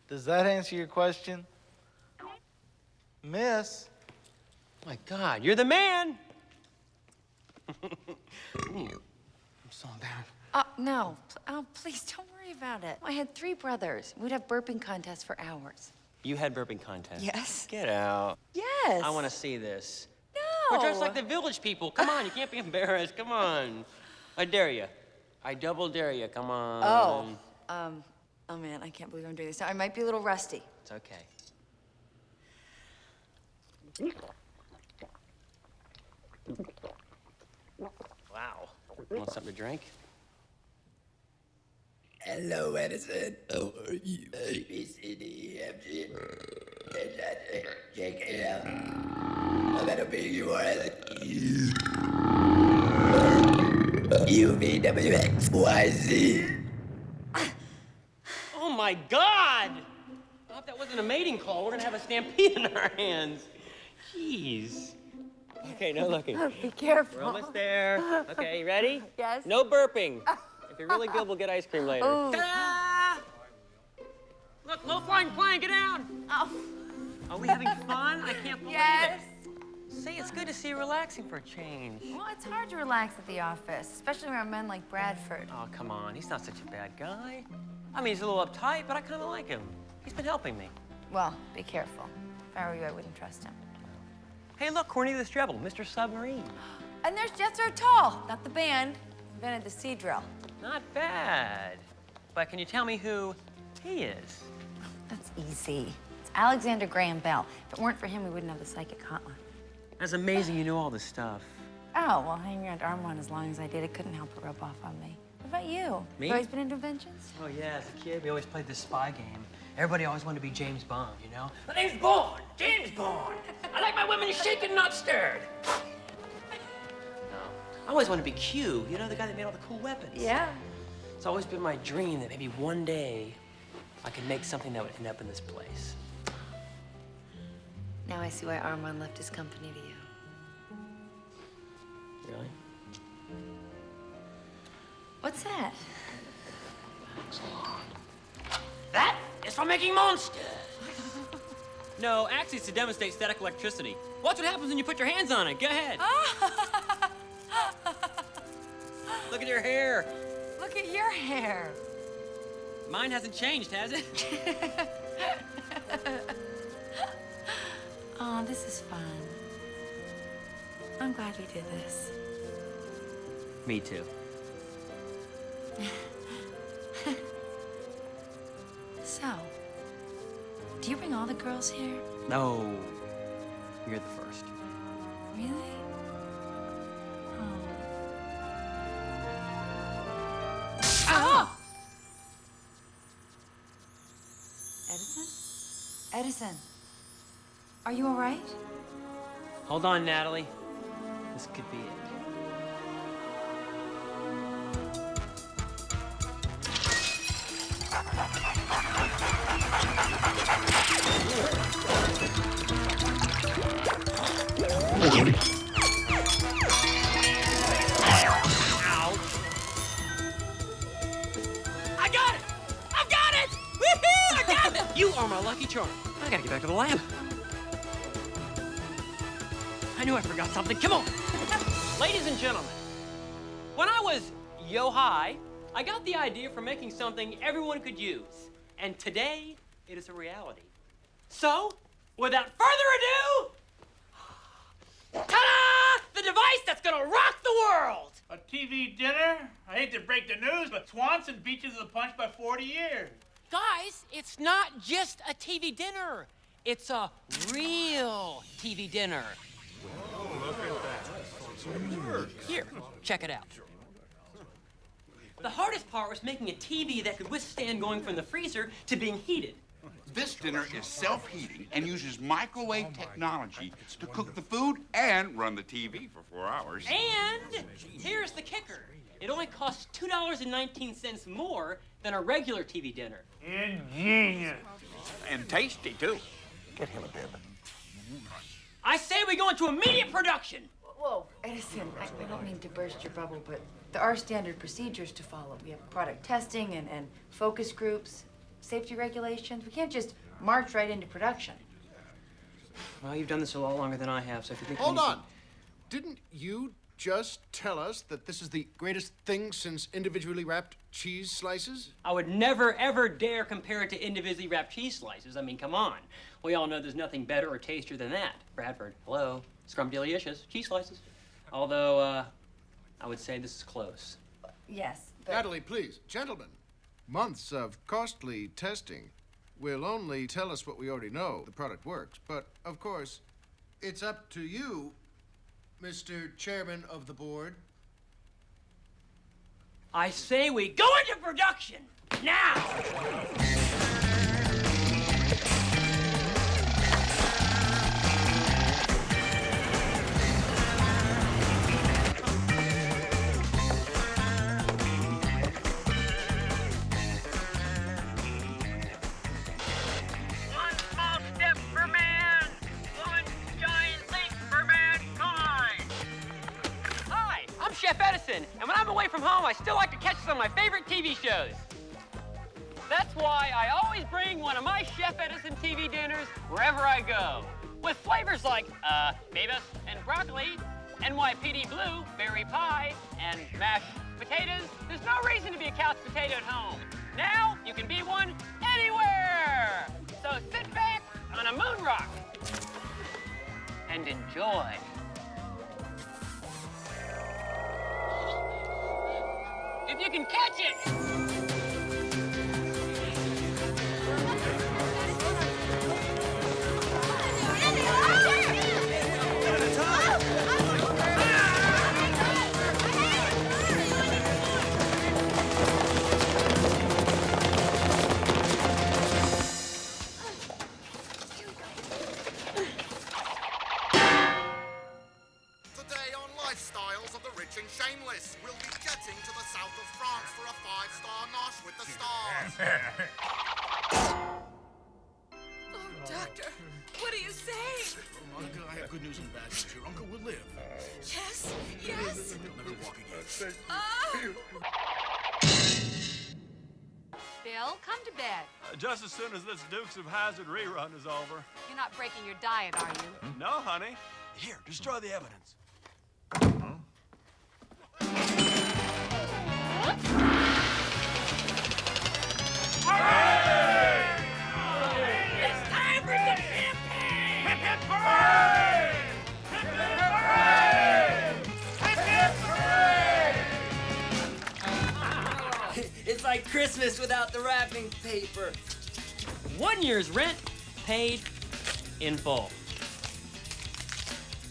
Does that answer your question? Miss? My God, you're the man! I'm so down. No. Oh, please, don't worry about it. I had 3 brothers. We'd have burping contests for hours. You had burping contest? Yes. Get out. Yes. I want to see this. No. We're dressed like the village people. Come on, you can't be embarrassed. Come on. I dare you. I double dare you. Come on. Oh, man, I can't believe I'm doing this. Now, I might be a little rusty. It's okay. Wow. You want something to drink? Hello, Edison. How are you? A, B, C, D, E, F, G, J, K, L. I'm gonna be you are U, V, W, X, Y, Z. Oh, my God! I hope that wasn't a mating call. We're gonna have a stampede in our hands. Jeez. Okay, no looking. Be careful. We're almost there. Okay, you ready? Yes. No burping. If you're really good, we'll get ice cream later. Oh. Ta-da! Look, low flying plane, get down! Oh. Are we having fun? I can't believe Yes. it. See, it's good to see you relaxing for a change. Well, it's hard to relax at the office, especially around men like Bradford. Oh, come on. He's not such a bad guy. I mean, he's a little uptight, but I kind of like him. He's been helping me. Well, be careful. If I were you, I wouldn't trust him. Hey, look, Cornelius Drebel, Mr. Submarine. And there's Jethro Tull, not the band, invented the sea drill. Not bad. But can you tell me who he is? That's easy. It's Alexander Graham Bell. If it weren't for him, we wouldn't have the psychic hotline. That's amazing you know all this stuff. Oh, well, hanging around Arman as long as I did, it couldn't help but rub off on me. What about you? Me? You always been into inventions? Oh, yeah, as a kid, we always played this spy game. Everybody always wanted to be James Bond, you know? My name's Bond, James Bond. I like my women shaken, not stirred. No. I always wanted to be Q, you know, the guy that made all the cool weapons. Yeah. It's always been my dream that maybe one day I could make something that would end up in this place. Now I see why Arman left his company to you. Really? What's that? That is for making monsters. No, actually, it's to demonstrate static electricity. Watch what happens when you put your hands on it. Go ahead. Look at your hair. Look at your hair. Mine hasn't changed, has it? Oh, this is fun. I'm glad we did this. Me too. So, do you bring all the girls here? No, you're the first. Really? Oh. Ah! Edison? Edison, are you all right? Hold on, Natalie. This could be it. I got it! I've got it! Woohoo! I got it! You are my lucky charm. I gotta get back to the lab. I knew I forgot something. Come on. Ladies and gentlemen, when I was yo-high, I got the idea for making something everyone could use. And today, it is a reality. So, without further ado, ta-da! The device that's gonna rock the world! A TV dinner? I hate to break the news, but Swanson beat you to the punch by 40 years. Guys, it's not just a TV dinner. It's a real TV dinner. Oh, look at that. Here, check it out. The hardest part was making a TV that could withstand going from the freezer to being heated. This dinner is self-heating and uses microwave technology to cook the food and run the TV for 4 hours. And here's the kicker. It only costs $2.19 more than a regular TV dinner. Ingenious. And tasty, too. Get him a bib. I say we go into immediate production. Whoa, Edison, I don't mean to burst your bubble, but there are standard procedures to follow. We have product testing and focus groups, safety regulations. We can't just march right into production. Well, you've done this a lot longer than I have, so if you think... Hold on. Didn't you just tell us that this is the greatest thing since individually wrapped cheese slices? I would never, ever dare compare it to individually wrapped cheese slices. I mean, come on. We all know there's nothing better or tastier than that. Bradford, hello. Scrumdiddlyicious, cheese slices. Although, I would say this is close. Yes, but... Natalie, please. Gentlemen, months of costly testing will only tell us what we already know. The product works. But, of course, it's up to you, Mr. Chairman of the board. I say we go into production now! Chef Edison, and when I'm away from home, I still like to catch some of my favorite TV shows. That's why I always bring one of my Chef Edison TV dinners wherever I go. With flavors like Beavis and broccoli, NYPD Blue, berry pie, and mashed potatoes, there's no reason to be a couch potato at home. Now, you can be one anywhere. So sit back on a moon rock and enjoy. If you can catch it! Today on Lifestyles of the Rich and Shameless, we'll be jetting to the south of France for a 5-star nosh with the stars. Oh, Doctor, what are you saying? Oh, Monica, I have good news and bad news. Your uncle will live. Yes, yes. He'll never walk again. Oh! Bill, come to bed. Just as soon as this Dukes of Hazzard rerun is over. You're not breaking your diet, are you? No, honey. Here, destroy the evidence. It's time for some champagne! Hip hip hooray! Hip hip hooray! Hip hip hooray! It's like Christmas without the wrapping paper. 1 year's rent paid in full.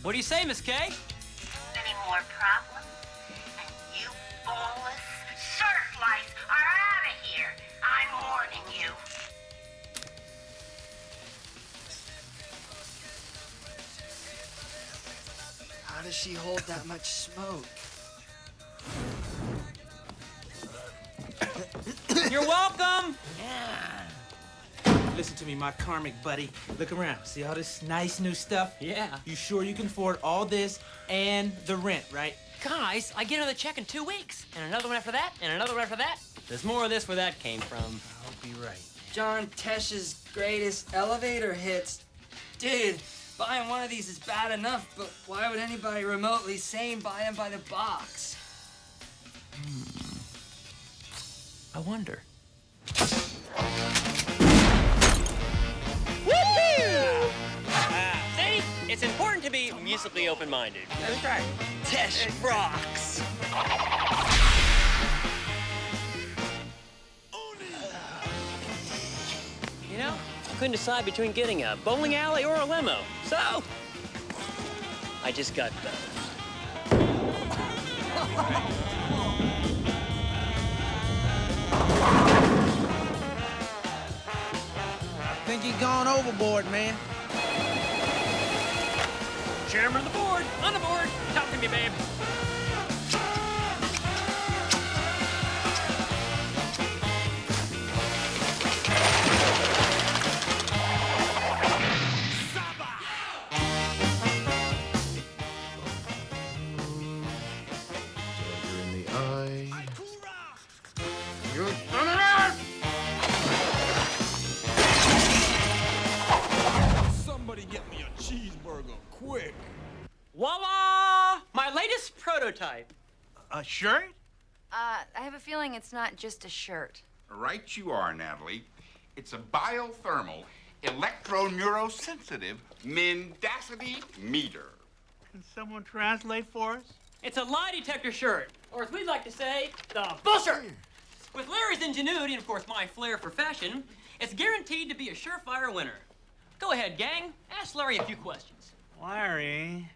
What do you say, Miss Kay? Any more problems? And you ballless surf lights are out of here. I'm warning you. How does she hold that much smoke? You're welcome. Listen to me, my karmic buddy. Look around. See all this nice new stuff? Yeah. You sure you can afford all this and the rent, right? Guys, I get another check in 2 weeks. And another one after that, and another one after that. There's more of this where that came from. I hope you're right. John Tesh's greatest elevator hits. Dude, buying one of these is bad enough, but why would anybody remotely sane buy them by the box? I wonder. musically open-minded. That's right. Tesh rocks. You know, I couldn't decide between getting a bowling alley or a limo, so I just got both. Think he gone overboard, man. Chairman of the board, on the board. Talk to me, babe. In the eye. You son of a... Somebody get me a cheeseburger, quick. Voila! My latest prototype. A shirt? I have a feeling it's not just a shirt. Right you are, Natalie. It's a biothermal, electroneurosensitive mendacity meter. Can someone translate for us? It's a lie detector shirt, or as we'd like to say, the bullshirt. With Larry's ingenuity and, of course, my flair for fashion, it's guaranteed to be a surefire winner. Go ahead, gang. Ask Larry a few questions. Larry,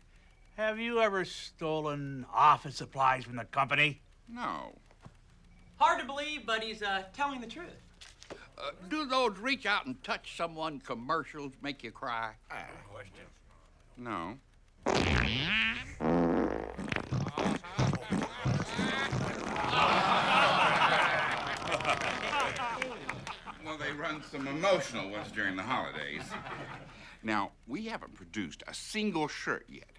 have you ever stolen office supplies from the company? No. Hard to believe, but he's telling the truth. Do those reach out and touch someone commercials make you cry? No. Well, they run some emotional ones during the holidays. Now, we haven't produced a single shirt yet.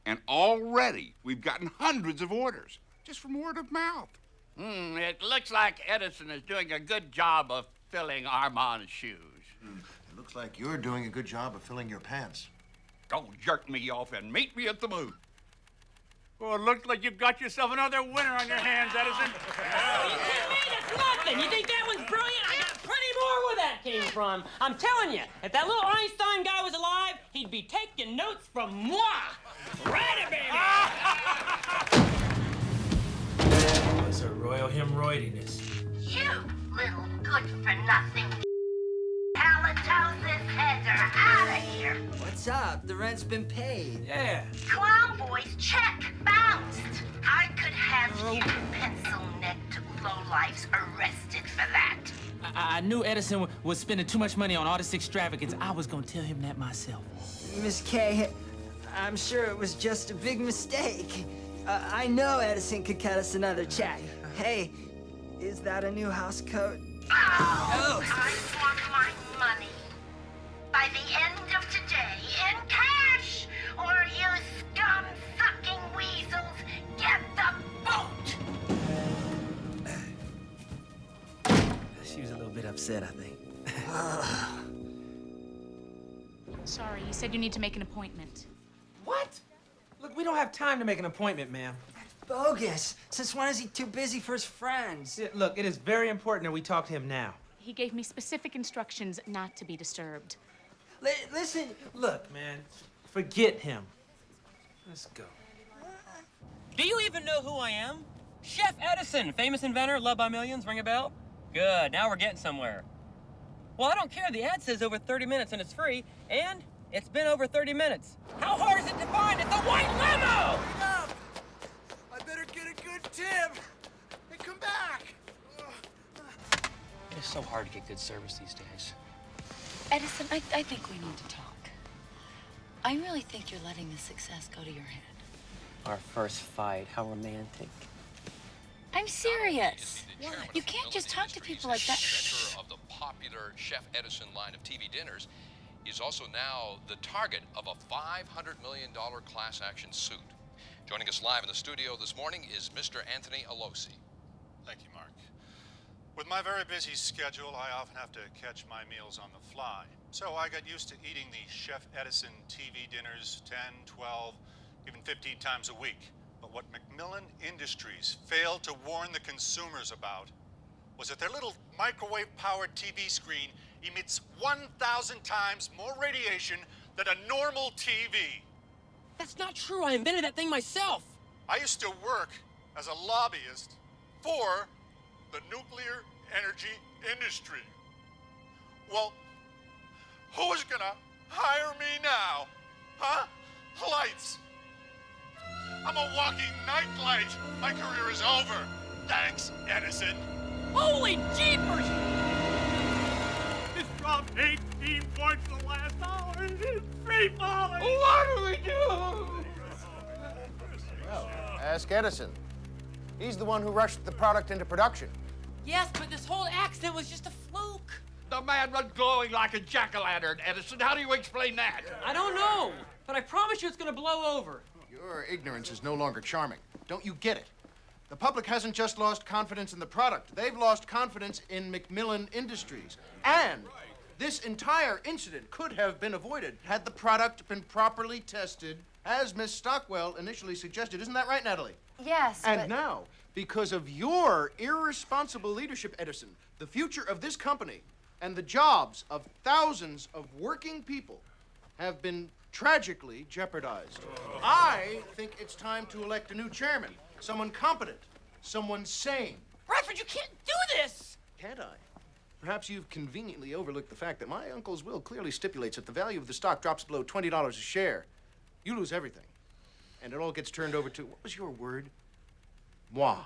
And already we've gotten hundreds of orders, just from word of mouth. It looks like Edison is doing a good job of filling Arman's shoes. It looks like you're doing a good job of filling your pants. Don't jerk me off and meet me at the moon. Well, it looks like you've got yourself another winner on your hands, Edison. Are you kidding me? That's nothing. You think that one's brilliant? I got plenty more where that came from. I'm telling you, if that little Einstein guy was alive, he'd be taking notes from moi. Right, baby. It's a royal hemorrhoidiness. You little good-for-nothing halitosis heads are out of here. What's up? The rent's been paid. Yeah. Clown boys, check, bounced. I could have you pencil-necked lowlifes arrested for that. I knew Edison was spending too much money on artist extravagance. I was gonna tell him that myself. Miss Kay, I'm sure it was just a big mistake. I know Edison could cut us another check. Hey, is that a new house coat? Oh, I want my money. By the end of today, in cash, or you scum-sucking weasels get the boat! She was a little bit upset, I think. Sorry, you said you need to make an appointment. What? Look, we don't have time to make an appointment, ma'am. Bogus. Since when is he too busy for his friends? Look, it is very important that we talk to him now. He gave me specific instructions not to be disturbed. Listen. Look, man, forget him. Let's go. Do you even know who I am? Chef Edison, famous inventor, loved by millions. Ring a bell? Good, now we're getting somewhere. Well, I don't care. The ad says over 30 minutes and it's free, and it's been over 30 minutes. How hard is it to find? It's a white limo! Enough! I better get a good tip. Hey, come back. It is so hard to get good service these days. Edison, I think we need to talk. I really think you're letting this success go to your head. Our first fight, how romantic. I'm serious. You can't just talk to people like that. Inventor of the popular Chef Edison line of TV dinners is also now the target of a $500 million class action suit. Joining us live in the studio this morning is Mr. Anthony Alosi. Thank you, Mark. With my very busy schedule, I often have to catch my meals on the fly. So I got used to eating the Chef Edison TV dinners 10, 12, even 15 times a week. But what McMillan Industries failed to warn the consumers about was that their little microwave-powered TV screen emits 1,000 times more radiation than a normal TV. That's not true. I invented that thing myself. I used to work as a lobbyist for the nuclear energy industry. Well, who's gonna hire me now? Huh? Lights. I'm a walking nightlight. My career is over. Thanks, Edison. Holy jeepers! It's dropped 18 points in the last hour. It's free falling. What do we do? Well, ask Edison. He's the one who rushed the product into production. Yes, but this whole accident was just a fluke. The man was glowing like a jack-o'-lantern, Edison. How do you explain that? I don't know, but I promise you it's gonna blow over. Your ignorance is no longer charming. Don't you get it? The public hasn't just lost confidence in the product. They've lost confidence in McMillan Industries. And this entire incident could have been avoided had the product been properly tested, as Miss Stockwell initially suggested. Isn't that right, Natalie? Yes, And but... now, because of your irresponsible leadership, Edison, the future of this company and the jobs of thousands of working people have been tragically jeopardized. I think it's time to elect a new chairman, someone competent, someone sane. Bradford, you can't do this! Can't I? Perhaps you've conveniently overlooked the fact that my uncle's will clearly stipulates that the value of the stock drops below $20 a share. You lose everything. And it all gets turned over to, what was your word? Moi.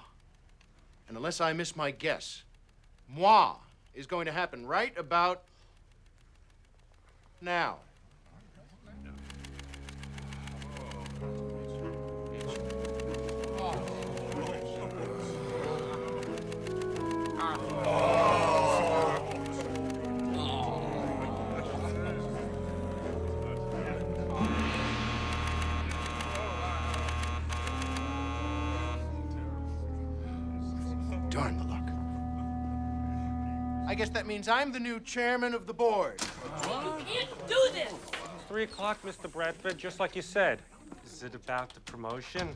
And unless I miss my guess, moi is going to happen right about now. Darn the luck. I guess that means I'm the new chairman of the board. You can't do this! 3 o'clock, Mr. Bradford, just like you said. Is it about the promotion?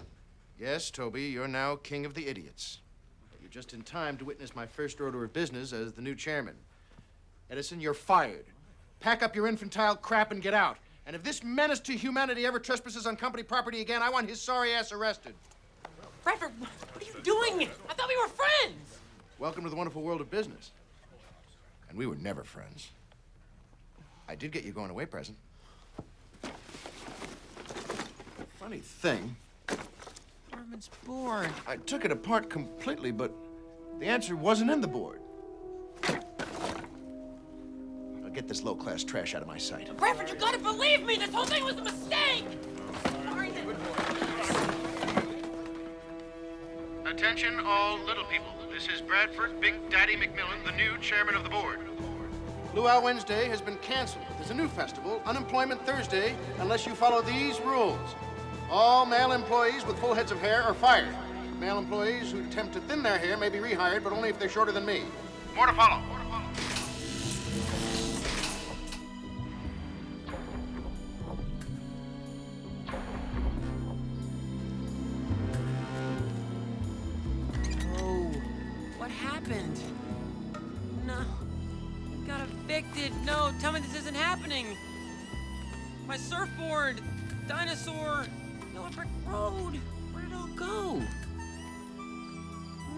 Yes, Toby, you're now king of the idiots. You're just in time to witness my first order of business as the new chairman. Edison, you're fired. Pack up your infantile crap and get out. And if this menace to humanity ever trespasses on company property again, I want his sorry ass arrested. Bradford, what are you doing? I thought we were friends! Welcome to the wonderful world of business. And we were never friends. I did get you a going away present. Funny thing, Arman's board. I took it apart completely, but the answer wasn't in the board. Now get this low-class trash out of my sight. Bradford, you gotta believe me! This whole thing was a mistake! Attention, all little people. This is Bradford Big Daddy McMillan, the new chairman of the board. Luau Wednesday has been canceled. There's a new festival, Unemployment Thursday, unless you follow these rules. All male employees with full heads of hair are fired. Male employees who attempt to thin their hair may be rehired, but only if they're shorter than me. More to follow. What happened? No. Got evicted. No, tell me this isn't happening. My surfboard, dinosaur, Yellow Brick Road. Where did it all go?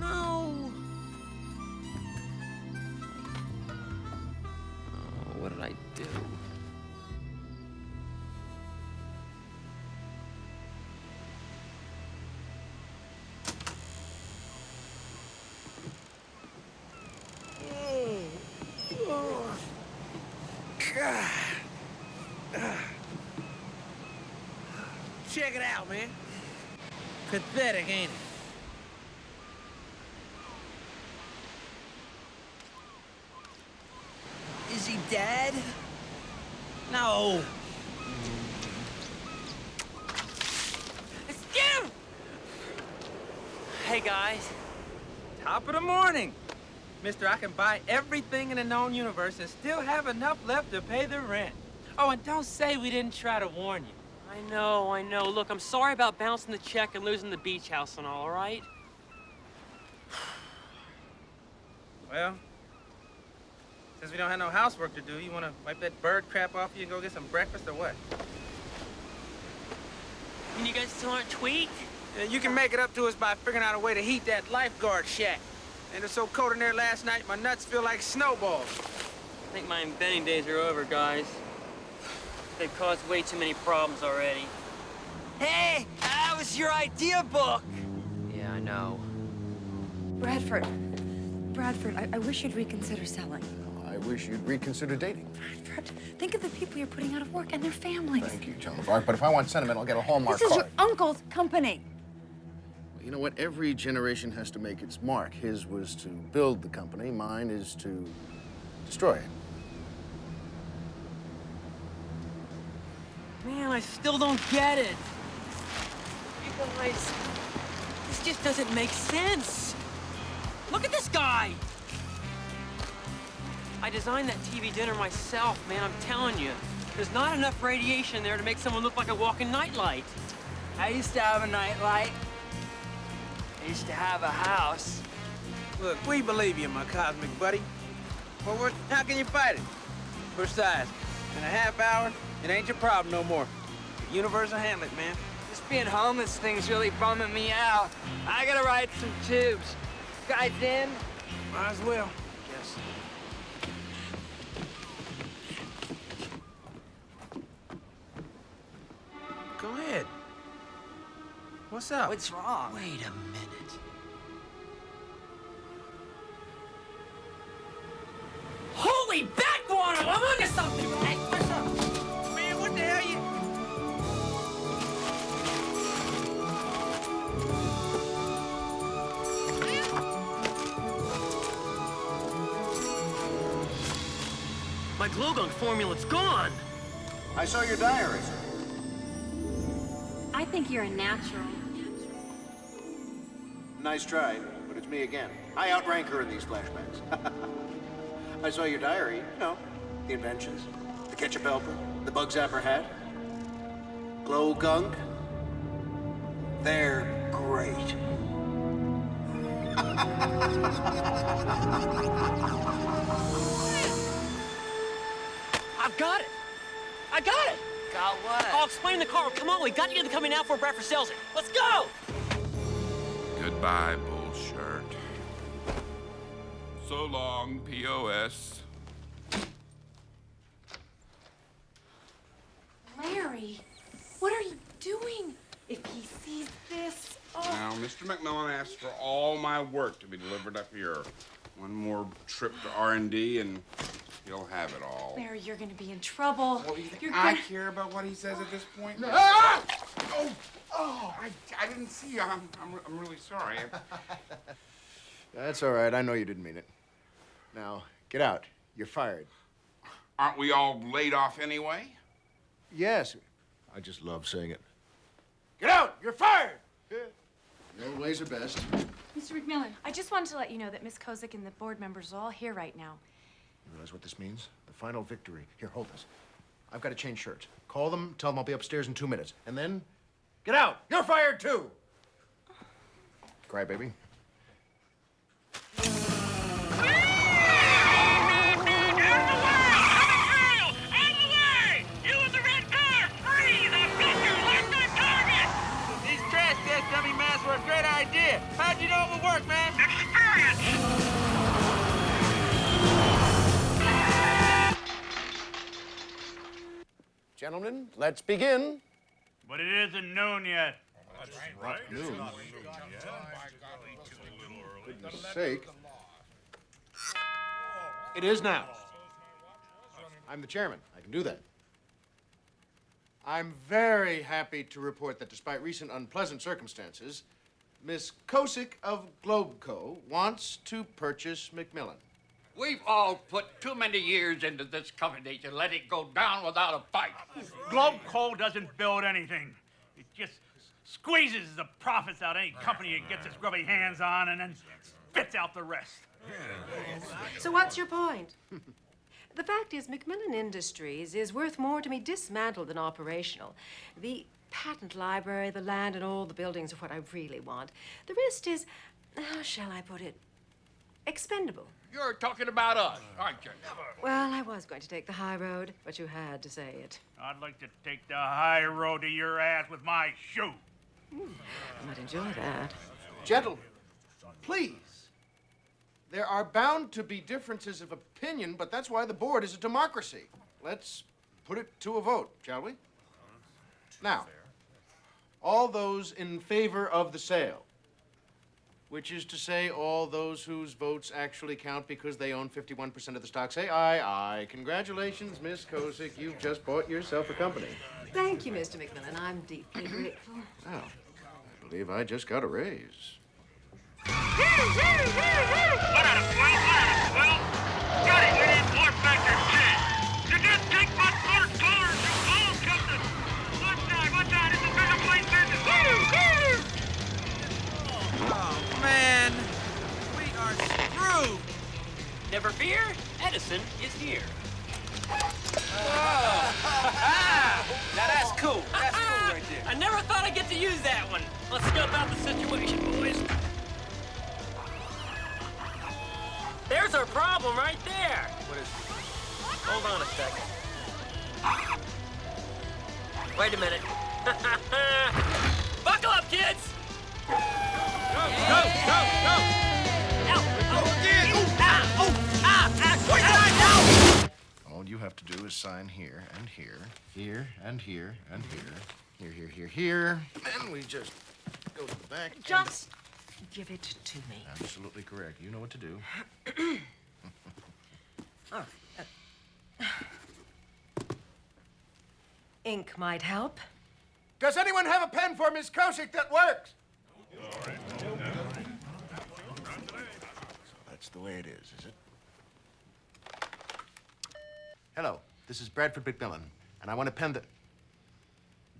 No. Oh, what did I do? Check it out, man. Pathetic, ain't it? Is he dead? No. Let's get him! Hey, guys. Top of the morning. Mister, I can buy everything in the known universe and still have enough left to pay the rent. Oh, and don't say we didn't try to warn you. I know. Look, I'm sorry about bouncing the check and losing the beach house and all right? Well, since we don't have no housework to do, you want to wipe that bird crap off you and go get some breakfast or what? And you guys still aren't tweaked? You can make it up to us by figuring out a way to heat that lifeguard shack. And it was so cold in there last night, my nuts feel like snowballs. I think my inventing days are over, guys. They've caused way too many problems already. Hey, that was your idea book. Yeah, I know. Bradford, I wish you'd reconsider selling. I wish you'd reconsider dating. Bradford, think of the people you're putting out of work and their families. Thank you, Joan of Arc, but if I want sentiment, I'll get a Hallmark This is card. your uncle's company. You know what? Every generation has to make its mark. His was to build the company. Mine is to destroy it. Man, I still don't get it. You guys, this just doesn't make sense. Look at this guy. I designed that TV dinner myself, man, I'm telling you. There's not enough radiation there to make someone look like a walking nightlight. I used to have a nightlight. I used to have a house. Look, we believe you, my cosmic buddy. Well, how can you fight it? Besides, in a half hour, it ain't your problem no more. The universe will handle it, man. This being homeless thing's really bumming me out. I gotta ride some tubes. Guys in? Might as well. Yes. Go ahead. What's up? What's wrong? Wait a minute. Holy backwater! I'm onto something! Hey, what's up? Man, what the hell you... My glow gun formula's gone! I saw your diary. I think you're a natural. Nice try, but it's me again. I outrank her in these flashbacks. I saw your diary, you know, the inventions, the ketchup helper, the bug zapper hat, glow gunk. They're great. I've got it! I got it! Got what? I'll explain in the car. Come on, we got to get the company now before Bradford sells it. Let's go! Goodbye, bullshirt. So long, POS. Larry, what are you doing? If he sees this, Now, Mr. McMillan asked for all my work to be delivered up here. One more trip to R&D and he'll have it all. Larry, you're gonna be in trouble. Well, do you think You're I gonna... care about what he says at this point? Ah! Oh, I didn't see you. I'm really sorry. That's all right. I know you didn't mean it. Now, get out. You're fired. Aren't we all laid off anyway? Yes. I just love saying it. Get out! You're fired! The old ways are best. Mr. McMillan, I just wanted to let you know that Miss Kozik and the board members are all here right now. You realize what this means? The final victory. Here, hold this. I've got to change shirts. Call them, tell them I'll be upstairs in 2 minutes. And then, get out! You're fired too! Cry, baby. Dummy masks were a great idea. How'd you know it would work, man? Gentlemen, let's begin. But it isn't noon yet. That's right. Noon. For goodness sake. It is now. I'm the chairman. I can do that. I'm very happy to report that despite recent unpleasant circumstances, Miss Kozik of Globeco wants to purchase McMillan. We've all put too many years into this company to let it go down without a fight. Globeco doesn't build anything. It just squeezes the profits out of any company it gets its grubby hands on and then spits out the rest. So what's your point? The fact is, McMillan Industries is worth more to me dismantled than operational. The patent library, the land, and all the buildings are what I really want. The rest is, how shall I put it, expendable. You're talking about us, aren't you? Well, I was going to take the high road, but you had to say it. I'd like to take the high road to your ass with my shoe. I might enjoy that. Gentlemen, please. There are bound to be differences of opinion, but that's why the board is a democracy. Let's put it to a vote, shall we? Now, all those in favor of the sale, which is to say all those whose votes actually count because they own 51% of the stock, say aye, aye. Congratulations, Miss Kosick. You've just bought yourself a company. Thank you, Mr. McMillan. I'm deeply grateful. Well, I believe I just got a raise. What out of 12? What out of 12? Got it, we need more factor 10. You just take much more dollars, you all Captain. One side, it's a bigger place business. Oh, man. We are screwed. Never fear, Edison is here. Now that's cool. That's cool right there. I never thought I'd get to use that one. Let's scope out the situation, boys. There's our problem right there. What is it? Hold on a second. Wait a minute. Buckle up, kids. Go, go, go, go. Ow, All you have to do is sign here and here, here and here and here, here, and we just go to the back. and- Just give it to me. Absolutely correct. You know what to do. All right. Ink might help. Does anyone have a pen for Miss Kosick that works? That's the way it is it? Hello, this is Bradford McMillan, and I want a pen that...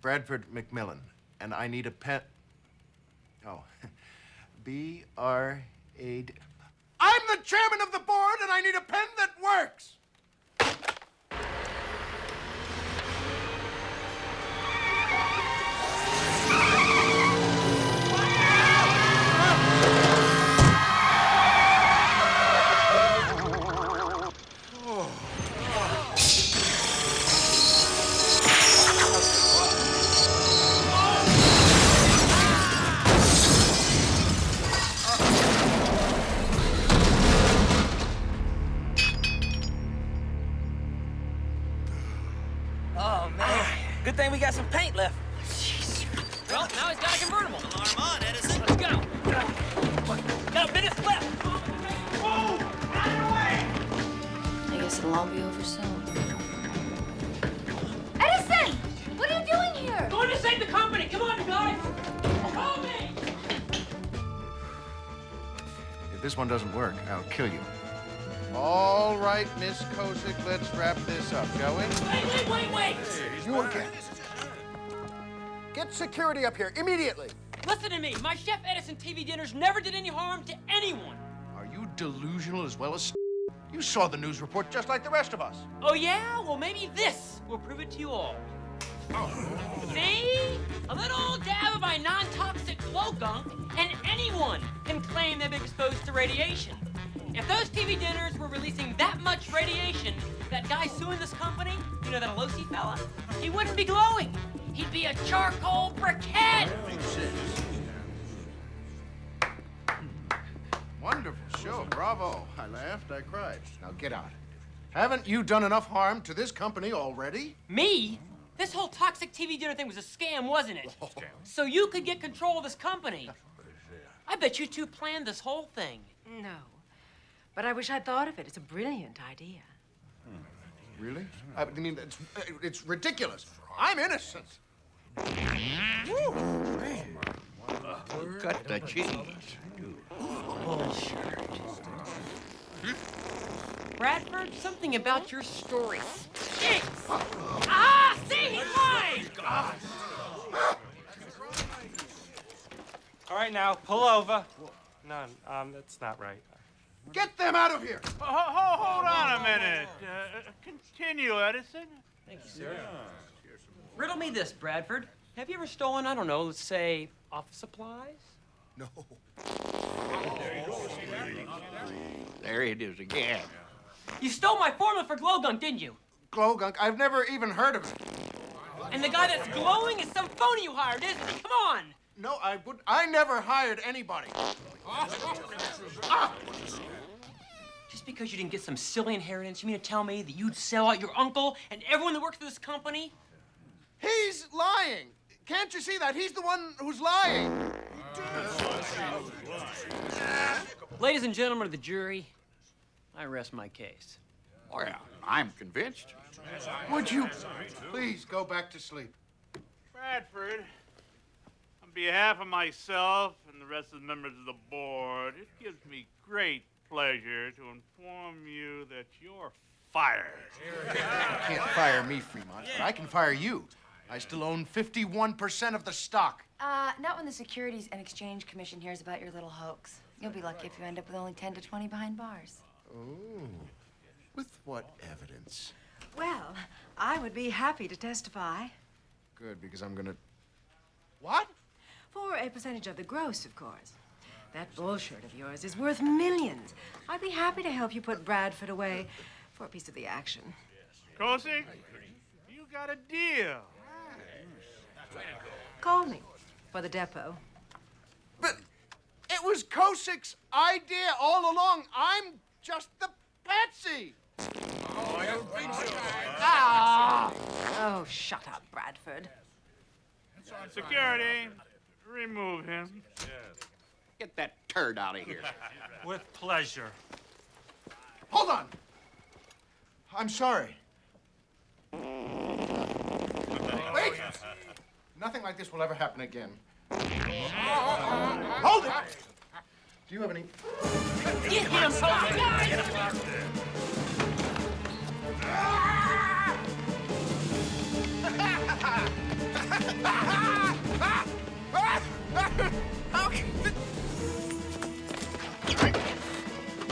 Bradford McMillan, and I need a pen... Oh, B-R-A-D... I'm the chairman of the board, and I need a pen that works. Oh, man. Good thing we got some paint left. Well, now he's got a convertible. Arman, Edison. Let's go. Got a minute left. I guess it'll all be over soon. Edison! What are you doing here? Going to save the company. Come on, guys. Follow me. If this one doesn't work, I'll kill you. All right, Miss Kosick, let's wrap this up, shall we? Wait. You again. Get security up here immediately. Listen to me. My Chef Edison TV dinners never did any harm to anyone. Are you delusional as well as... You saw the news report just like the rest of us. Oh, yeah? Well, maybe this will prove it to you all. See? A little dab of my non-toxic glow gunk, and anyone can claim they've been exposed to radiation. If those TV dinners were releasing that much radiation, that guy suing this company, you know, that Alosi fella, he wouldn't be glowing. He'd be a charcoal briquette. Wonderful show, bravo. I laughed, I cried. Now get out. Haven't you done enough harm to this company already? Me? This whole toxic TV dinner thing was a scam, wasn't it? So you could get control of this company. I bet you two planned this whole thing. No. But I wish I'd thought of it. It's a brilliant idea. Really? I mean, it's ridiculous. I'm innocent. Cut the cheese. Bradford, something about your story stinks. Ah, see, he's lying. All right, now, pull over. No, that's not right. Get them out of here. Hold on a minute. Continue, Edison. Thank you, sir. Riddle me this, Bradford. Have you ever stolen, I don't know, let's say, office supplies? No. There it is again. You stole my formula for glow gunk, didn't you? Glow gunk? I've never even heard of it. And the guy that's glowing is some phony you hired, isn't he? Come on! No, I never hired anybody. Just because you didn't get some silly inheritance, you mean to tell me that you'd sell out your uncle and everyone that works for this company? He's lying. Can't you see that? He's the one who's lying. Ladies and gentlemen of the jury, I rest my case. Well, I'm convinced. Would you please go back to sleep? Bradford, on behalf of myself and the rest of the members of the board, it gives me great pleasure to inform you that you're fired. You can't fire me, Fremont, but I can fire you. I still own 51% of the stock. Not when the Securities and Exchange Commission hears about your little hoax. You'll be lucky if you end up with only 10 to 20 behind bars. Oh, with what evidence? Well, I would be happy to testify. Good, because I'm gonna... What? For a percentage of the gross, of course. That bullshit of yours is worth millions. I'd be happy to help you put Bradford away for a piece of the action. Kosick, you got a deal. Call me for the depot. But it was Kosick's idea all along. I'm just the patsy. Oh, I don't think so. Ah! Oh, shut up, Bradford. Security, remove him. Get that turd out of here. With pleasure. Hold on. I'm sorry. Wait! Nothing like this will ever happen again. Hold it! Do you have any... Get him!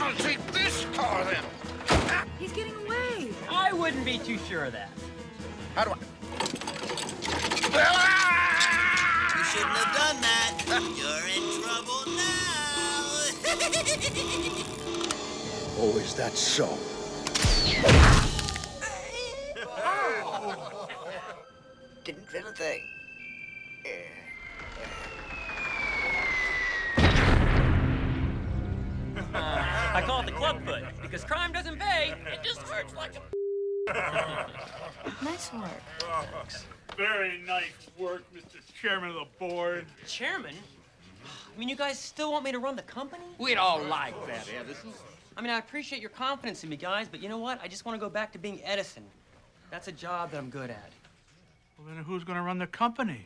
I'll take this car then. He's getting away. I wouldn't be too sure of that. How do I... You shouldn't have done that. You're in trouble now. Oh, is that so? Didn't feel a thing. I call it the club foot because crime doesn't pay. It just hurts like a... Nice work. Very nice work, Mr. Chairman of the board. Chairman? I mean, you guys still want me to run the company? We'd all like that, Edison. I mean, I appreciate your confidence in me, guys, but you know what? I just want to go back to being Edison. That's a job that I'm good at. Well, then who's going to run the company?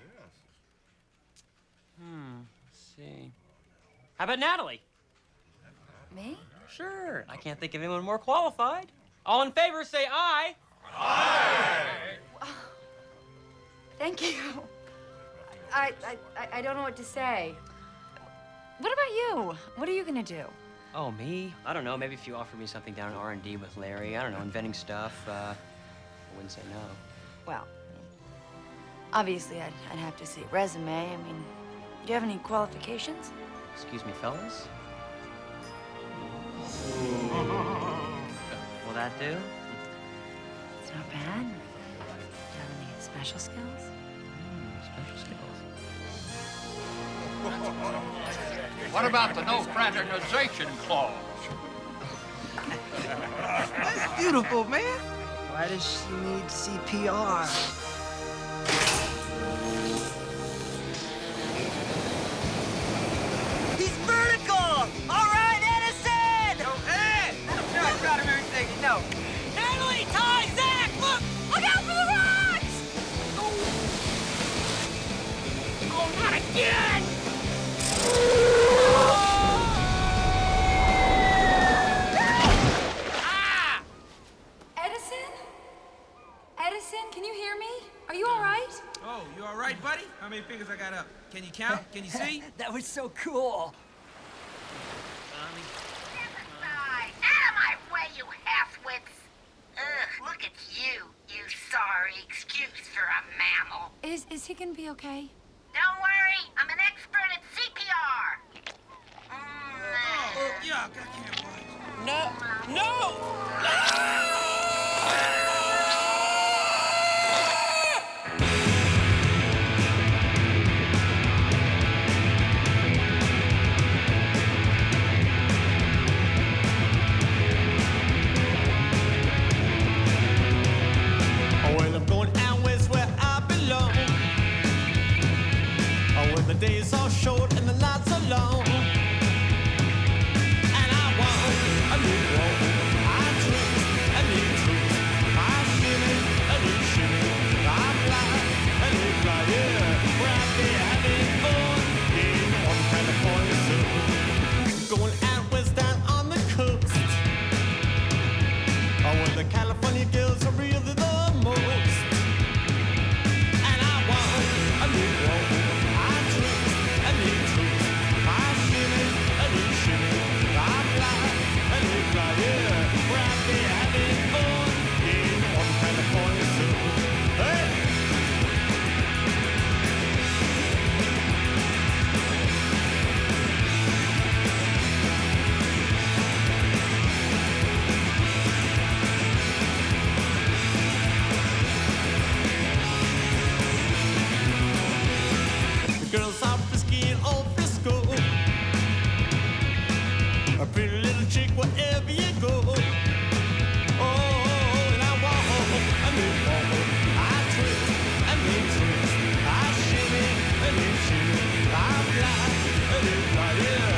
Let's see. How about Natalie? Me? Sure. I can't think of anyone more qualified. All in favor, say aye. Aye. Thank you. I don't know what to say. What about you? What are you gonna do? Oh, me? I don't know. Maybe if you offered me something down in R&D with Larry, I don't know, inventing stuff, I wouldn't say no. Well, obviously I'd have to see a resume. I mean, do you have any qualifications? Excuse me, fellas? Will that do? It's not bad. Do you have any special skills? Special skills. What about the no fraternization clause? That's beautiful, man. Why does she need CPR? He's vertical! All right, Edison! Yo, Ed! I'm sure I taught him everything he knows. Natalie, Ty, Zach, look! Look out for the rocks! Oh, not again! Edison? Edison, can you hear me? Are you all right? Oh, you all right, buddy? How many fingers I got up? Can you count? Can you see? That was so cool. Out of my way, you half-wits! Ugh, look at you, you sorry excuse for a mammal. Is he gonna be okay? Don't worry, I'm an expert at CPR. Chuck, I can't wait. No! No! Well, I'm going out west where I belong. Where the days are short and the nights are long. And I want a new road. I twist a new twist. I shimmy a new shimmy. I fly a new fly, yeah. Where I be having fun in Northern California sun. Going out west down on the coast. Where the California girls are really the most. And I want a new road. I twist a new twist. I shimmy a new shimmy. I fly a new fly, yeah. Where I be having fun in Northern California sun. Hey! The girls are frisky and all Frisco. A pretty little chick wherever you go. Oh, and I want a new ball. I twist a new twist. I shimmy a new shimmy. I fly a new fly, yeah.